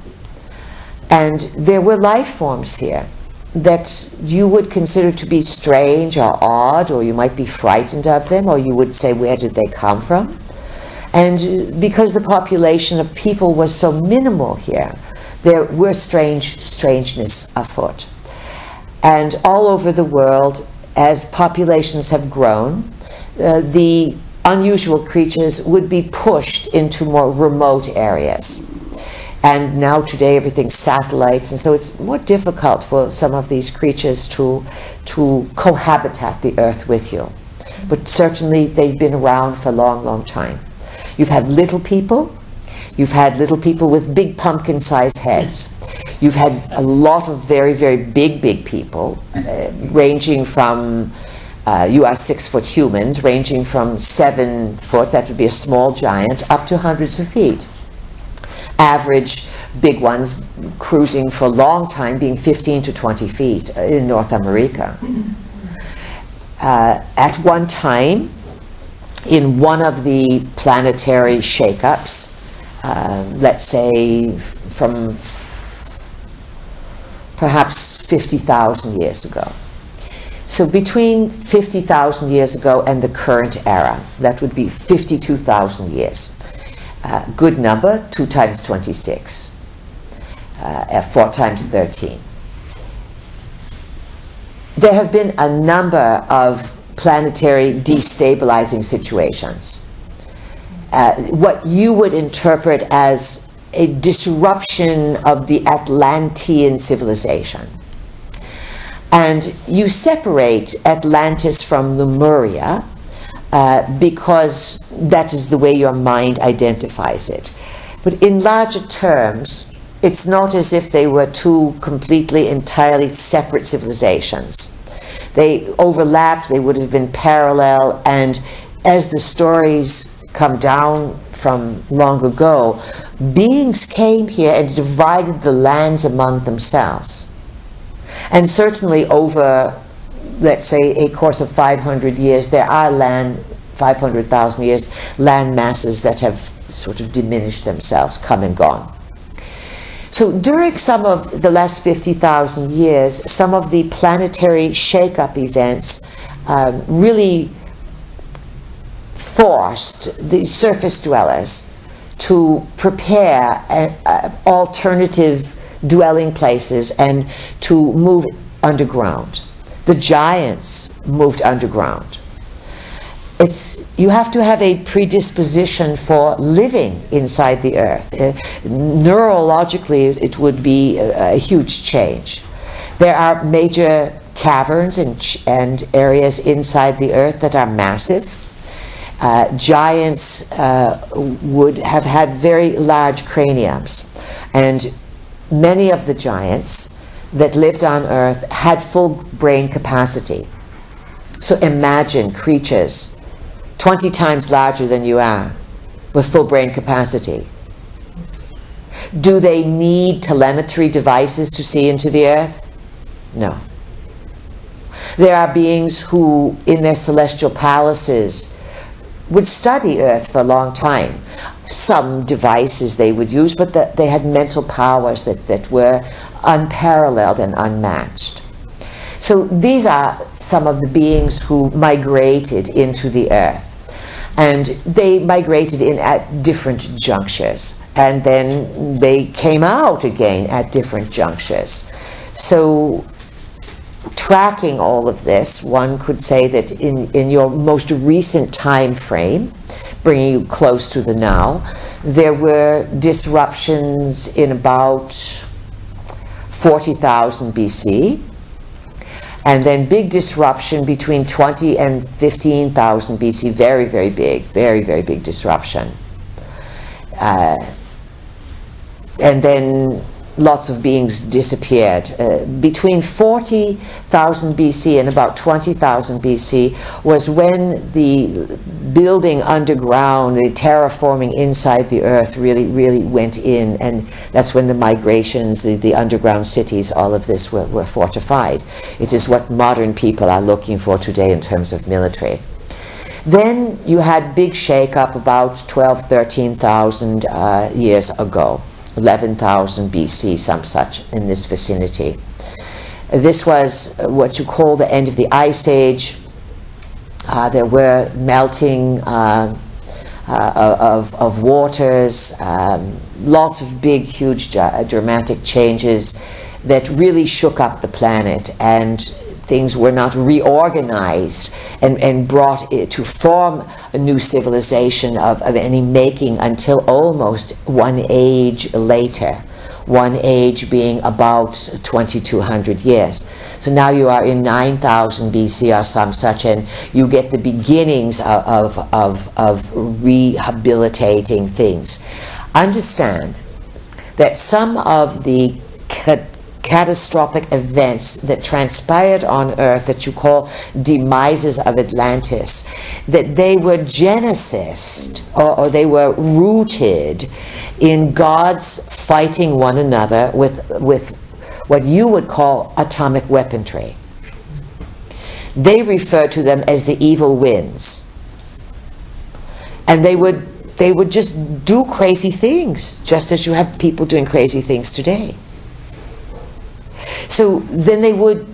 And there were life forms here that you would consider to be strange or odd, or you might be frightened of them, or you would say, where did they come from? And because the population of people was so minimal here, there were strangeness afoot. And all over the world, as populations have grown, the unusual creatures would be pushed into more remote areas. And now today everything's satellites, and so it's more difficult for some of these creatures to cohabitat the earth with you. But certainly they've been around for a long, long time. You've had little people. You've had little people with big pumpkin-sized heads. You've had a lot of very, very big people, ranging from, you are 6-foot humans, ranging from 7 foot, that would be a small giant, up to hundreds of feet. Average big ones cruising for a long time being 15 to 20 feet in North America. At one time, in one of the planetary shakeups, let's say from perhaps 50,000 years ago. So between 50,000 years ago and the current era, that would be 52,000 years. Good number, 2 times 26, 4 times 13. There have been a number of planetary destabilizing situations. What you would interpret as a disruption of the Atlantean civilization. And you separate Atlantis from Lemuria because that is the way your mind identifies it. But in larger terms, it's not as if they were two completely, entirely separate civilizations. They overlapped, they would have been parallel, and as the stories come down from long ago, beings came here and divided the lands among themselves. And certainly over, let's say, a course of 500 years, there are 500,000 years, land masses that have sort of diminished themselves, come and gone. So during some of the last 50,000 years, some of the planetary shake-up events really forced the surface dwellers to prepare alternative dwelling places and to move underground. The giants moved underground. You have to have a predisposition for living inside the earth. Neurologically, it would be a huge change. There are major caverns and areas inside the earth that are massive. Giants would have had very large craniums, and many of the giants that lived on Earth had full brain capacity. So imagine creatures 20 times larger than you are with full brain capacity. Do they need telemetry devices to see into the Earth? No. There are beings who, in their celestial palaces, would study Earth for a long time. Some devices they would use, but they had mental powers that were unparalleled and unmatched. So these are some of the beings who migrated into the Earth. And they migrated in at different junctures. And then they came out again at different junctures. So tracking all of this, one could say that in your most recent time frame, bringing you close to the now, there were disruptions in about 40,000 BC, and then big disruption between 20 and 15,000 BC, very, very big, very, very big disruption. And then lots of beings disappeared. Between 40,000 BC and about 20,000 BC was when the building underground, the terraforming inside the earth really went in, and that's when the migrations, the underground cities, all of this were fortified. It is what modern people are looking for today in terms of military. Then you had big shake-up about 13,000 years ago. 11,000 BC, some such, in this vicinity. This was what you call the end of the Ice Age. There were melting of waters, lots of big, huge, dramatic changes that really shook up the planet, and things were not reorganized and brought it to form a new civilization of any making until almost one age later, one age being about 2,200 years. So now you are in 9,000 BC or some such, and you get the beginnings of rehabilitating things. Understand that some of the catastrophic events that transpired on Earth that you call demises of Atlantis, that they were genesised or they were rooted in gods fighting one another with what you would call atomic weaponry. They refer to them as the evil winds. And they would just do crazy things, just as you have people doing crazy things today. So then they would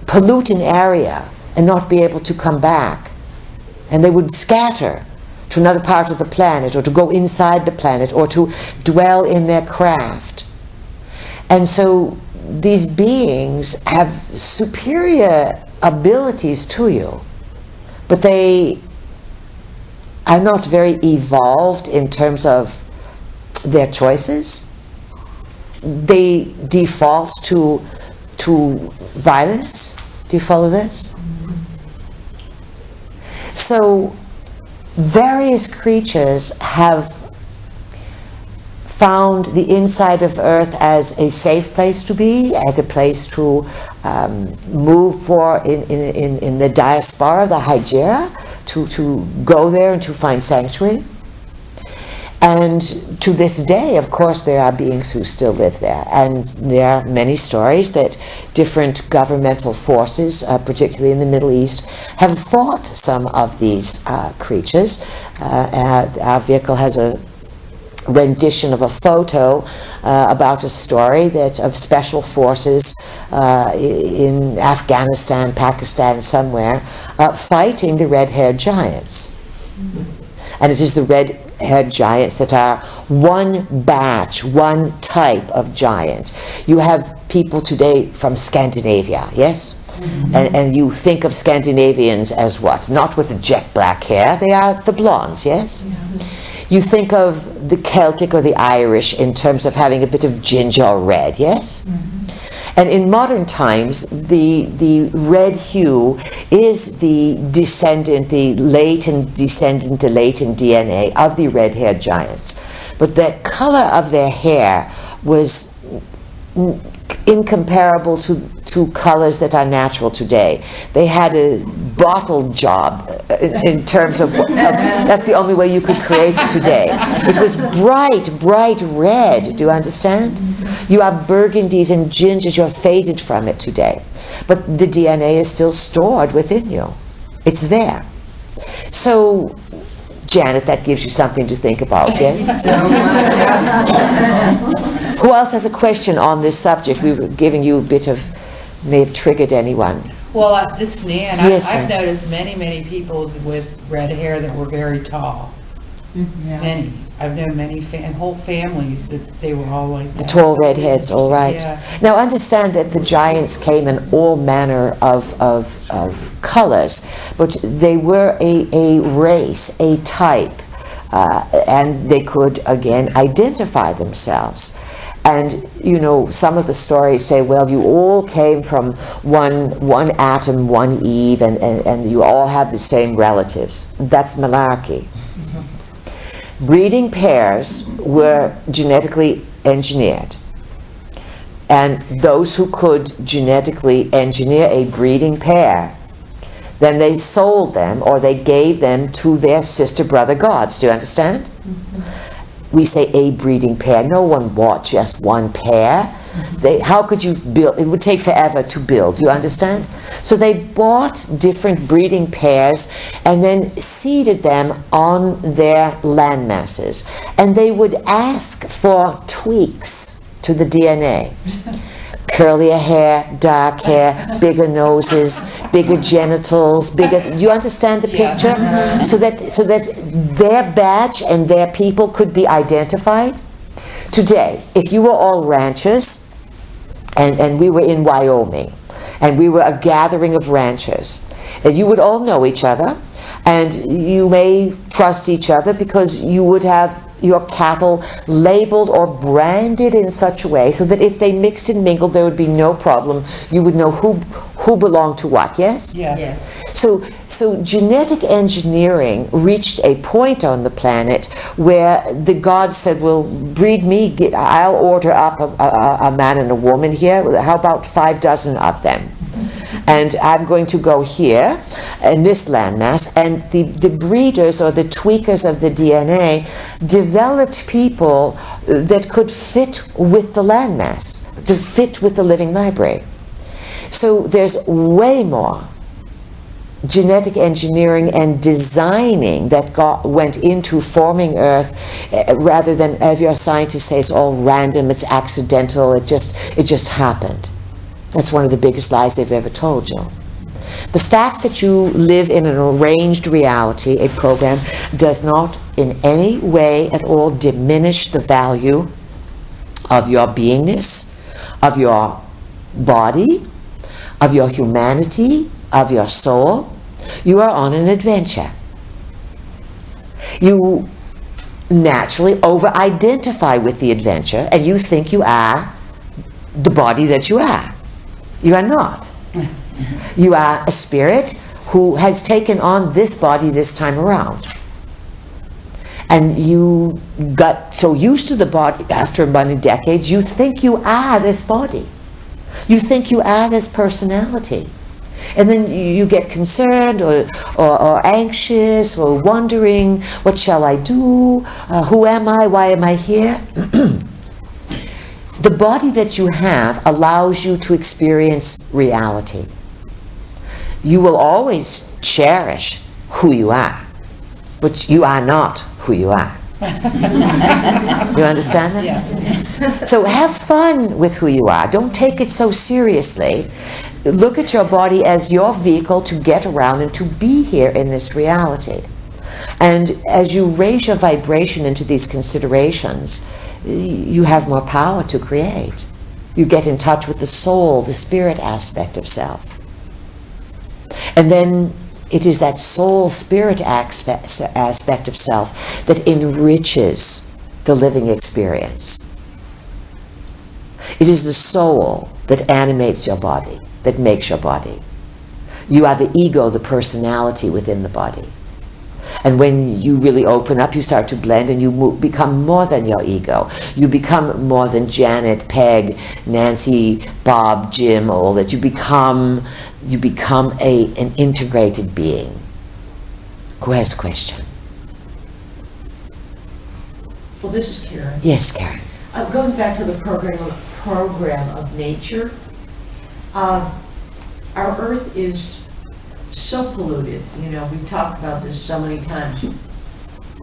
pollute an area and not be able to come back. And they would scatter to another part of the planet, or to go inside the planet, or to dwell in their craft. And so these beings have superior abilities to you, but they are not very evolved in terms of their choices. They default to violence. Do you follow this? So various creatures have found the inside of Earth as a safe place to be, as a place to move for in the diaspora, the Hygeia, to go there and to find sanctuary. And to this day, of course, there are beings who still live there. And there are many stories that different governmental forces, particularly in the Middle East, have fought some of these creatures. Our vehicle has a rendition of a photo about a story that of special forces in Afghanistan, Pakistan, somewhere, fighting the red-haired giants. And it is the red-haired giants that are one batch, one type of giant. You have people today from Scandinavia, yes? Mm-hmm. And you think of Scandinavians as what? Not with the jet black hair, they are the blondes, yes? Yeah. You think of the Celtic or the Irish in terms of having a bit of ginger or red, yes? Mm-hmm. And in modern times, the red hue is the descendant, the latent DNA of the red-haired giants. But the color of their hair was incomparable to colors that are natural today. They had a bottle job in terms of that's the only way you could create it today. It was bright red. Do you understand? You have burgundies and gingers, you're faded from it today. But the DNA is still stored within you. It's there. So, Janet, that gives you something to think about, yes? Who else has a question on this subject? We were giving you a bit of, may have triggered anyone. Well, this is Nan. Yes, I've noticed many people with red hair that were very tall. Many. I've known many, whole families that they were all like The that. tall redheads, all right. Yeah. Now understand that the giants came in all manner of colors, but they were a race, a type, and they could, again, identify themselves. And, some of the stories say, well, you all came from one Adam, one Eve, and you all had the same relatives. That's malarkey. Breeding pairs were genetically engineered. And those who could genetically engineer a breeding pair, then they sold them or they gave them to their sister brother gods. Do you understand? Mm-hmm. We say a breeding pair. No one bought just one pair. How could you build? It would take forever to build. Do you understand? So they bought different breeding pairs and then seeded them on their land masses. And they would ask for tweaks to the DNA. Curlier hair, dark hair, bigger noses, bigger genitals, bigger. Do you understand the picture? Yeah. So that their badge and their people could be identified. Today, if you were all ranchers, and we were in Wyoming, and we were a gathering of ranchers, and you would all know each other, and you may trust each other because you would have your cattle labeled or branded in such a way so that if they mixed and mingled, there would be no problem. You would know who belonged to what, yes? Yeah. Yes. So genetic engineering reached a point on the planet where the gods said, well, breed me, I'll order up a man and a woman here. How about 6 of them? And I'm going to go here in this landmass, and the breeders or the tweakers of the DNA developed people that could fit with the landmass, to fit with the living library. So there's way more genetic engineering and designing that went into forming Earth, rather than your scientists say it's all random, it's accidental, it just happened. That's one of the biggest lies they've ever told you. The fact that you live in an arranged reality, a program, does not in any way at all diminish the value of your beingness, of your body, of your humanity, of your soul. You are on an adventure. You naturally over-identify with the adventure, and you think you are the body that you are. You are not. You are a spirit who has taken on this body this time around. And you got so used to the body after many decades, you think you are this body. You think you are this personality. And then you get concerned or anxious or wondering, what shall I do? Who am I? Why am I here? The body that you have allows you to experience reality. You will always cherish who you are, but you are not who you are. You understand that? Yeah. So have fun with who you are. Don't take it so seriously. Look at your body as your vehicle to get around and to be here in this reality. And as you raise your vibration into these considerations, you have more power to create. You get in touch with the soul, the spirit aspect of self. And then it is that soul spirit aspect of self that enriches the living experience. It is the soul that animates your body, that makes your body. You are the ego, the personality within the body. And when you really open up, you start to blend and you become more than your ego. You become more than Janet, Peg, Nancy, Bob, Jim, all that. You become an integrated being. Who has a question? Well, this is Karen. Yes, Karen. Going back to the program of nature, our Earth is so polluted. We've talked about this so many times.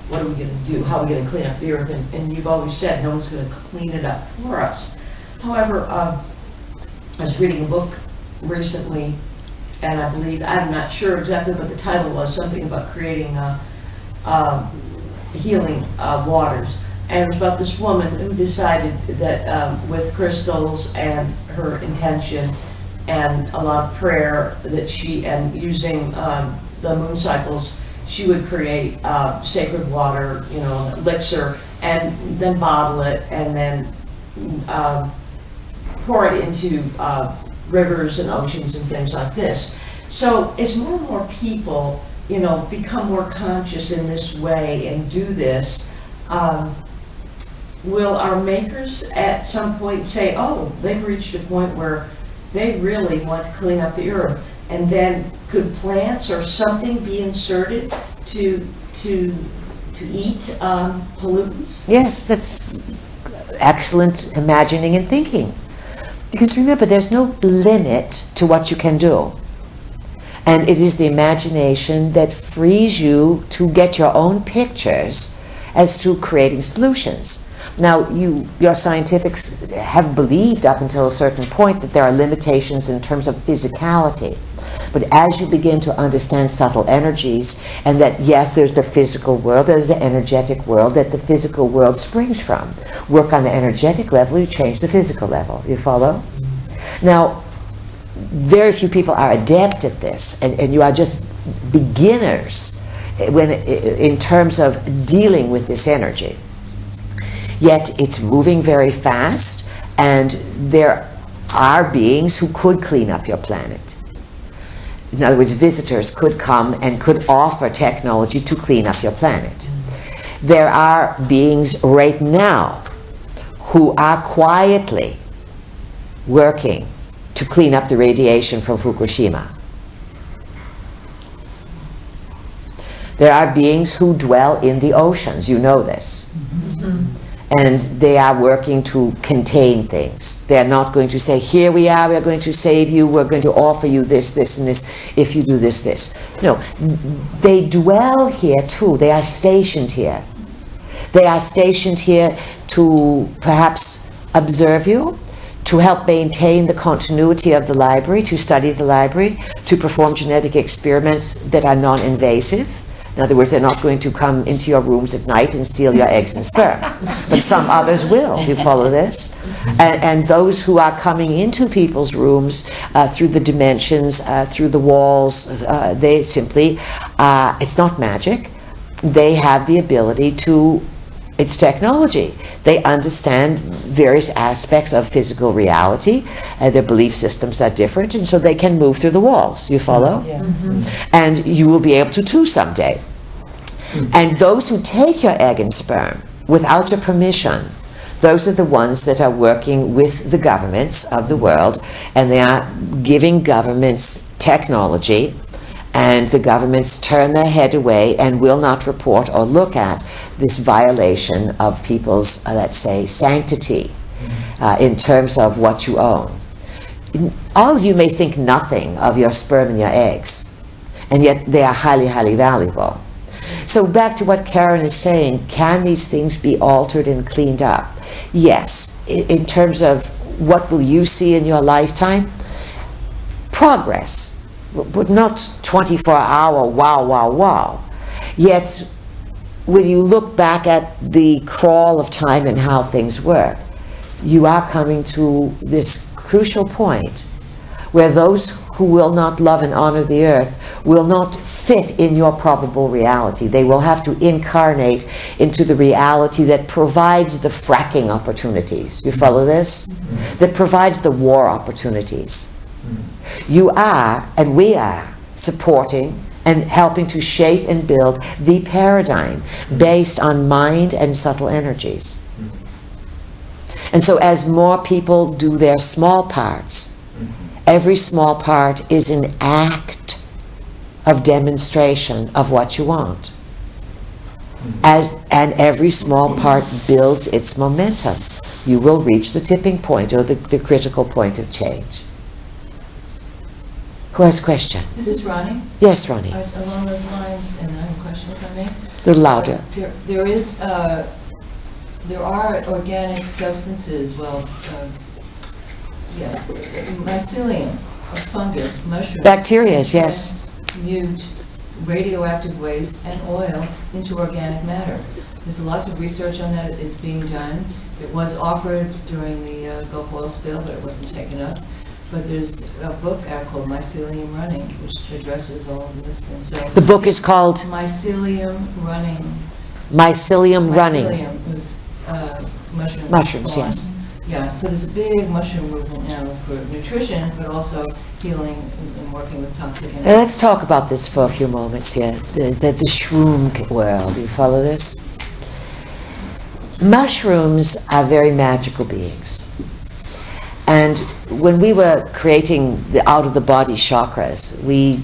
What are we going to do? How are we going to clean up the Earth? And you've always said no one's going to clean it up for us. However, I was reading a book recently, and I believe, I'm not sure exactly what the title was, something about creating healing waters. And it was about this woman who decided that with crystals and her intention and a lot of prayer that and using the moon cycles, she would create sacred water, elixir, and then bottle it and then pour it into rivers and oceans and things like this. So as more and more people, become more conscious in this way and do this, will our makers at some point say, oh, they've reached a point where they really want to clean up the earth, and then could plants or something be inserted to eat pollutants? Yes, that's excellent imagining and thinking. Because remember, there's no limit to what you can do. And it is the imagination that frees you to get your own pictures as to creating solutions. Now, your scientifics have believed up until a certain point that there are limitations in terms of physicality. But as you begin to understand subtle energies, and that yes, there's the physical world, there's the energetic world that the physical world springs from. Work on the energetic level, you change the physical level. You follow? Now, very few people are adept at this, and you are just beginners in terms of dealing with this energy. Yet it's moving very fast, and there are beings who could clean up your planet. In other words, visitors could come and could offer technology to clean up your planet. There are beings right now who are quietly working to clean up the radiation from Fukushima. There are beings who dwell in the oceans, you know this. And they are working to contain things. They are not going to say, here we are going to save you, we're going to offer you this, this, and this, if you do this, this. No, they dwell here too. They are stationed here. They are stationed here to perhaps observe you, to help maintain the continuity of the library, to study the library, to perform genetic experiments that are non-invasive. In other words, they're not going to come into your rooms at night and steal your eggs and sperm. But some others will. You follow this? And those who are coming into people's rooms through the dimensions, through the walls, they simply, it's not magic. They have the ability to, it's technology. They understand various aspects of physical reality. Their belief systems are different, and so they can move through the walls. You follow? Yeah. And you will be able to too someday. And those who take your egg and sperm without your permission, those are the ones that are working with the governments of the world, and they are giving governments technology, and the governments turn their head away and will not report or look at this violation of people's, let's say, sanctity in terms of what you own. All of you may think nothing of your sperm and your eggs, and yet they are highly, highly valuable. So back to what Karen is saying, can these things be altered and cleaned up? Yes. In terms of what will you see in your lifetime? Progress, but not 24-hour wow, wow, wow. Yet, when you look back at the crawl of time and how things work, you are coming to this crucial point where those who will not love and honor the earth will not fit in your probable reality. They will have to incarnate into the reality that provides the fracking opportunities. You follow this? That provides the war opportunities. You are, and we are, supporting and helping to shape and build the paradigm based on mind and subtle energies. And so as more people do their small parts, every small part is an act of demonstration of what you want. And every small part builds its momentum. You will reach the tipping point or the critical point of change. Who has a question? This is Ronnie. Yes, Ronnie. Along those lines, and I have a question if I may. A little louder. There are organic substances, yes, mycelium, a fungus, mushroom. Bacteria, yes. Mute radioactive waste and oil into organic matter. There's lots of research on that is being done. It was offered during the Gulf oil spill, but it wasn't taken up. But there's a book out called Mycelium Running, which addresses all of this. And so The book is called Mycelium Running. Mycelium Running. Mycelium is mushroom. Mushrooms, farm. yes. Yeah, so there's a big mushroom movement now for nutrition, but also healing and working with toxic energies. Let's talk about this for a few moments here. The shroom world. Do you follow this? Mushrooms are very magical beings. And when we were creating the out-of-the-body chakras, we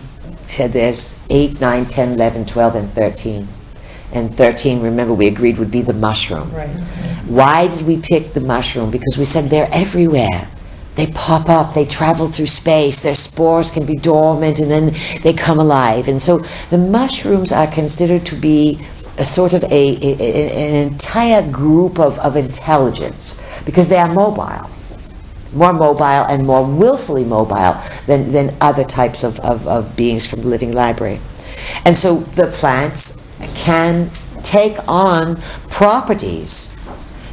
said there's 8, 9, 10, 11, 12, and 13. And 13, remember, we agreed would be the mushroom. Right. Why did we pick the mushroom? Because we said they're everywhere. They pop up, they travel through space, their spores can be dormant, and then they come alive. And so the mushrooms are considered to be a sort of an entire group of intelligence, because they are mobile. More mobile and more willfully mobile than other types of beings from the living library. And so the plants can take on properties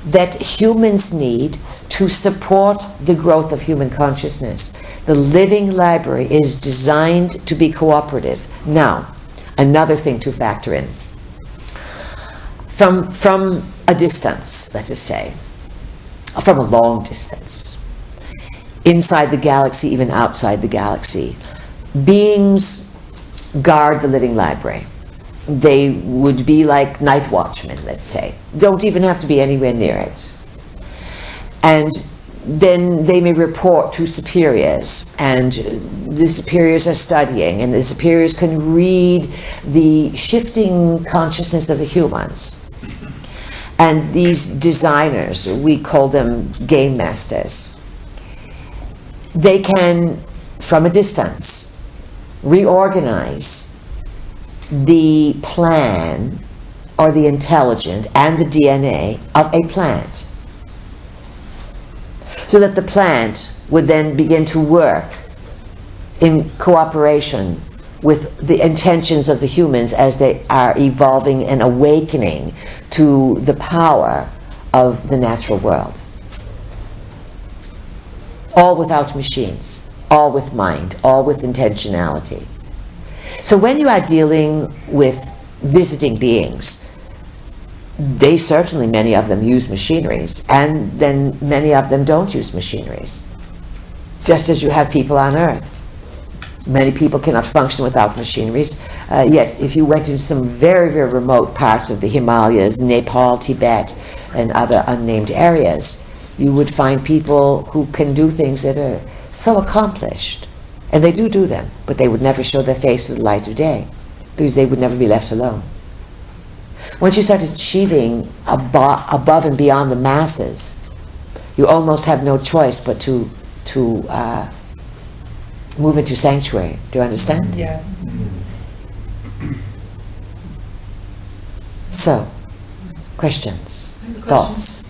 that humans need to support the growth of human consciousness. The living library is designed to be cooperative. Now, another thing to factor in. From a distance, let us say, from a long distance, inside the galaxy, even outside the galaxy, beings guard the living library. They would be like night watchmen, let's say. Don't even have to be anywhere near it. And then they may report to superiors, and the superiors are studying, and the superiors can read the shifting consciousness of the humans. And these designers, we call them game masters, they can, from a distance, reorganize the plan or the intelligence and the DNA of a plant, so that the plant would then begin to work in cooperation with the intentions of the humans as they are evolving and awakening to the power of the natural world. All without machines, all with mind, all with intentionality. So when you are dealing with visiting beings, they certainly, many of them, use machineries, and then many of them don't use machineries. Just as you have people on Earth. Many people cannot function without machineries, yet if you went into some very, very remote parts of the Himalayas, Nepal, Tibet, and other unnamed areas, you would find people who can do things that are so accomplished. And they do them, but they would never show their face to the light of day, because they would never be left alone. Once you start achieving above and beyond the masses, you almost have no choice but to move into sanctuary. Do you understand? Yes. So, questions, I have a question. thoughts?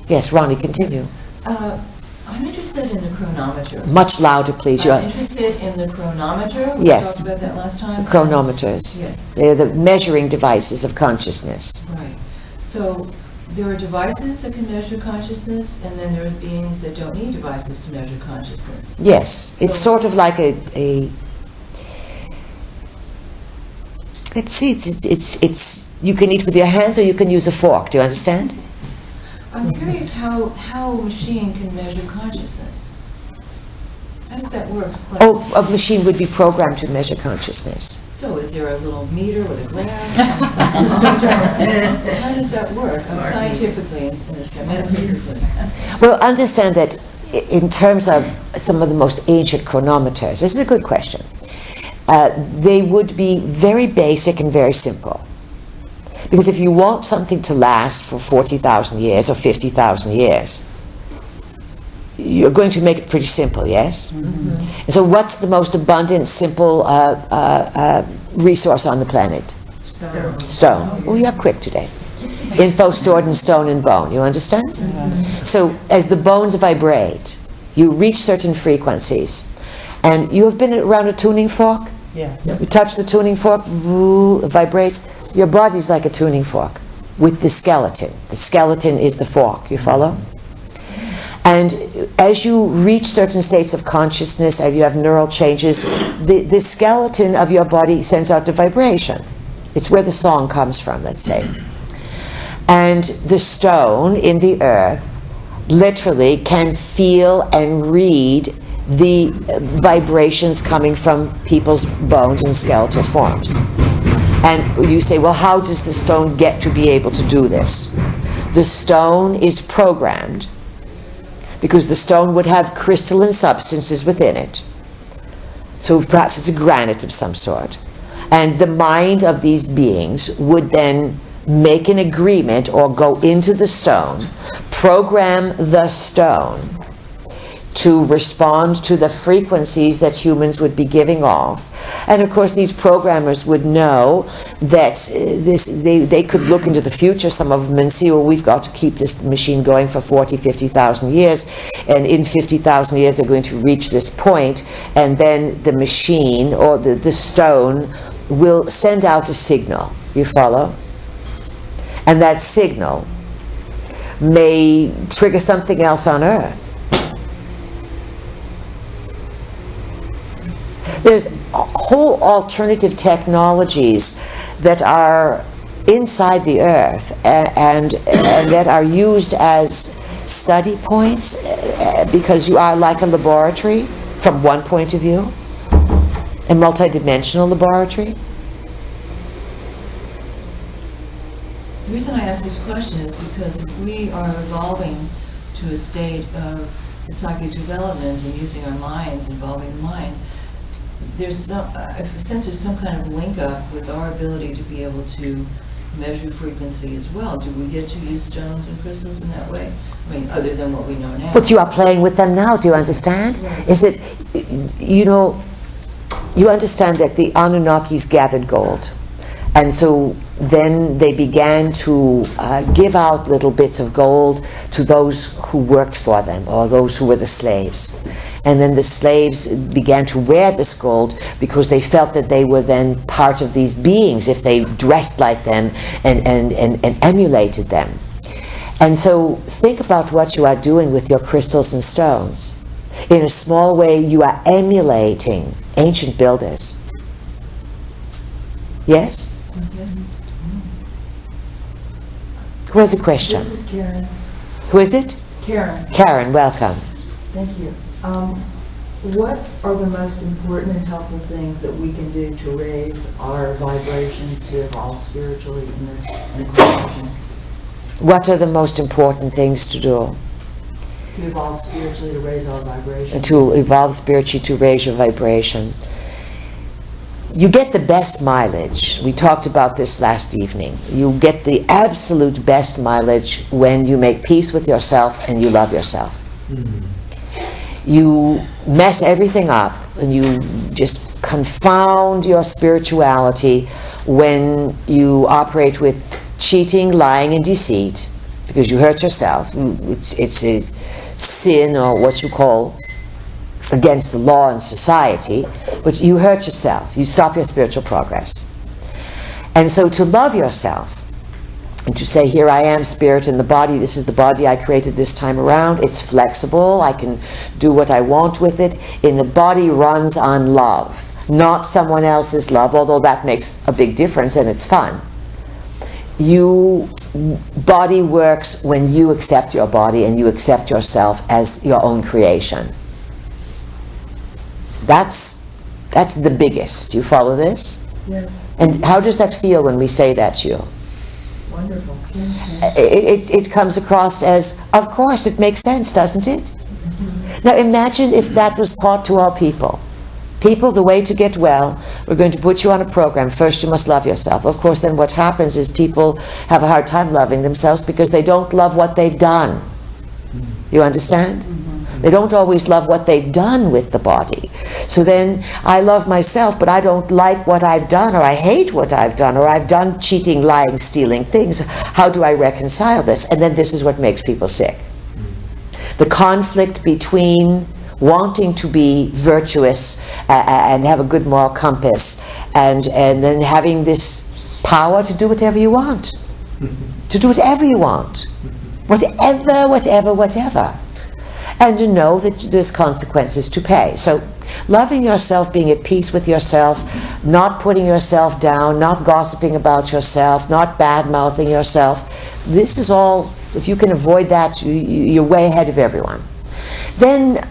Yes, Ronnie, continue. I'm interested in the chronometer. Much louder, please. I'm interested in the chronometer. We Yes. talked about that last time. Chronometers. Yes. They're the measuring devices of consciousness. Right. So there are devices that can measure consciousness, and then there are beings that don't need devices to measure consciousness. Yes, it's So- sort of like a let's see, it's you can eat with your hands or you can use a fork. Do you understand? I'm curious how a machine can measure consciousness. How does that work? Like, Oh, a machine would be programmed to measure consciousness. so is there a little meter with a glass? How does that work scientifically and metaphysically? Well, understand that in terms of some of the most ancient chronometers, this is a good question. They would be very basic and very simple. Because if you want something to last for 40,000 years or 50,000 years, you're going to make it pretty simple, yes? Mm-hmm. And so what's the most abundant, simple resource on the planet? Stone. Oh, you're quick today. Info stored in stone and bone, you understand? Mm-hmm. So as the bones vibrate, you reach certain frequencies. And you have been around a tuning fork? Yes. You touch the tuning fork, it vibrates. Your body's like a tuning fork with the skeleton. The skeleton is the fork, you follow? And as you reach certain states of consciousness, as you have neural changes, the skeleton of your body sends out the vibration. It's where the song comes from, let's say. And the stone in the earth literally can feel and read the vibrations coming from people's bones and skeletal forms. And you say, well, how does the stone get to be able to do this? The stone is programmed because the stone would have crystalline substances within it. So perhaps it's a granite of some sort. And the mind of these beings would then make an agreement or go into the stone, program the stone to respond to the frequencies that humans would be giving off. And of course these programmers would know that they could look into the future, some of them, and see, well, we've got to keep this machine going for 40, 50,000 years, and in 50,000 years they're going to reach this point, and then the machine or the stone will send out a signal. You follow? And that signal may trigger something else on Earth. There's whole alternative technologies that are inside the Earth and that are used as study points because you are like a laboratory from one point of view, a multidimensional laboratory. The reason I ask this question is because if we are evolving to a state of psychic development and using our minds, involving the mind, there's some, I sense there's some kind of link up with our ability to be able to measure frequency as well. Do we get to use stones and crystals in that way? I mean, other than what we know now. But you are playing with them now, do you understand? Right. Is that, you understand that the Anunnakis gathered gold. And so then they began to give out little bits of gold to those who worked for them, or those who were the slaves. And then the slaves began to wear this gold because they felt that they were then part of these beings if they dressed like them and emulated them. And so think about what you are doing with your crystals and stones. In a small way, you are emulating ancient builders. Yes? Who has a question? This is Karen. Who is it? Karen, Karen, welcome. thank you. What are the most important and helpful things that we can do to raise our vibrations to evolve spiritually in this incarnation? What are the most important things to do? To evolve spiritually, to raise our vibration. To evolve spiritually, to raise your vibration. You get the best mileage. We talked about this last evening. You get the absolute best mileage when you make peace with yourself and you love yourself. Mm-hmm. You mess everything up and you just confound your spirituality when you operate with cheating, lying, and deceit, because you hurt yourself. It's a sin, or what you call against the law and society, but you hurt yourself. You stop your spiritual progress. And so to love yourself and to say, here I am, spirit in the body, this is the body I created this time around, it's flexible, I can do what I want with it, and the body runs on love, not someone else's love, although that makes a big difference and it's fun. Body works when you accept your body and you accept yourself as your own creation. That's the biggest. You follow this? Yes. And how does that feel when we say that to you? Wonderful. It comes across as, of course, it makes sense, doesn't it? Mm-hmm. Now imagine if that was taught to all people. People, the way to get well, we're going to put you on a program. First you must love yourself. Of course, then what happens is people have a hard time loving themselves because they don't love what they've done. You understand? Mm-hmm. They don't always love what they've done with the body. So then, I love myself, but I don't like what I've done, or I hate what I've done, or I've done cheating, lying, stealing things. How do I reconcile this? And then this is what makes people sick. The conflict between wanting to be virtuous and have a good moral compass, and then having this power to do whatever you want. To do whatever you want. Whatever. And to know that there's consequences to pay. So loving yourself, being at peace with yourself, not putting yourself down, not gossiping about yourself, not bad-mouthing yourself. This is all, if you can avoid that, you're way ahead of everyone. Then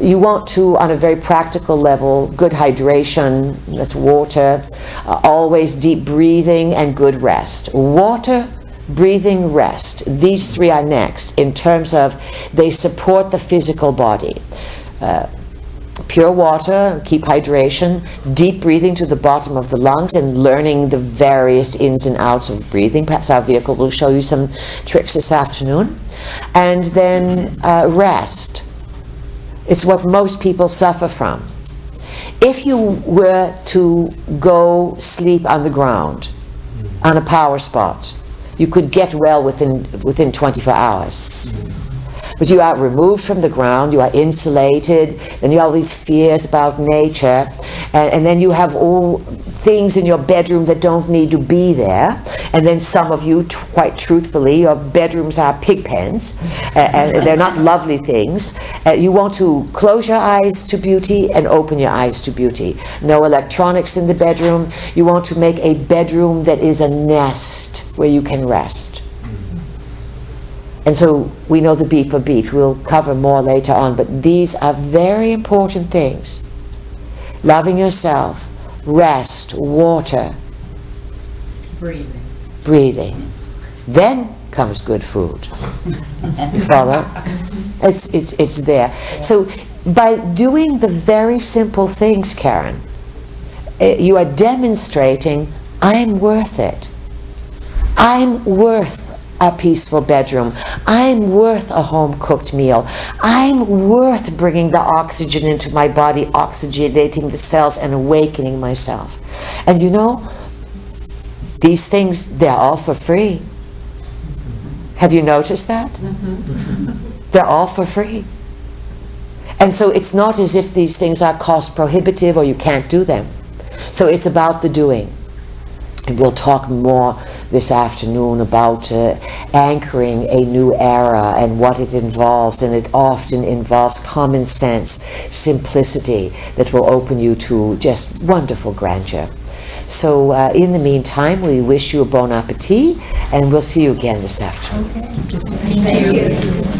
you want to, on a very practical level, good hydration, that's water, always deep breathing and good rest. Water, breathing, rest. These three are next in terms of they support the physical body. Pure water, keep hydration, deep breathing to the bottom of the lungs, and learning the various ins and outs of breathing. Perhaps our vehicle will show you some tricks this afternoon. And then rest. It's what most people suffer from. If you were to go sleep on the ground, on a power spot, you could get well within 24 hours. But you are removed from the ground, you are insulated, and you have all these fears about nature, and then you have all things in your bedroom that don't need to be there, and then some of you, quite truthfully, your bedrooms are pig pens, and they're not lovely things. You want to close your eyes to beauty and open your eyes to beauty. No electronics in the bedroom. You want to make a bedroom that is a nest where you can rest. And so we know the beep of beep. We'll cover more later on, but these are very important things. Loving yourself, rest, water, breathing. Then comes good food. You follow? It's there. So by doing the very simple things, Karen, you are demonstrating, I'm worth it. I'm worth a peaceful bedroom. I'm worth a home-cooked meal. I'm worth bringing the oxygen into my body, oxygenating the cells and awakening myself. And you know, these things, they're all for free. Have you noticed that? They're all for free. And so it's not as if these things are cost prohibitive or you can't do them. So it's about the doing. And we'll talk more this afternoon about anchoring a new era and what it involves, and it often involves common sense, simplicity that will open you to just wonderful grandeur. So in the meantime, we wish you a bon appetit, and we'll see you again this afternoon. Okay. Thank you.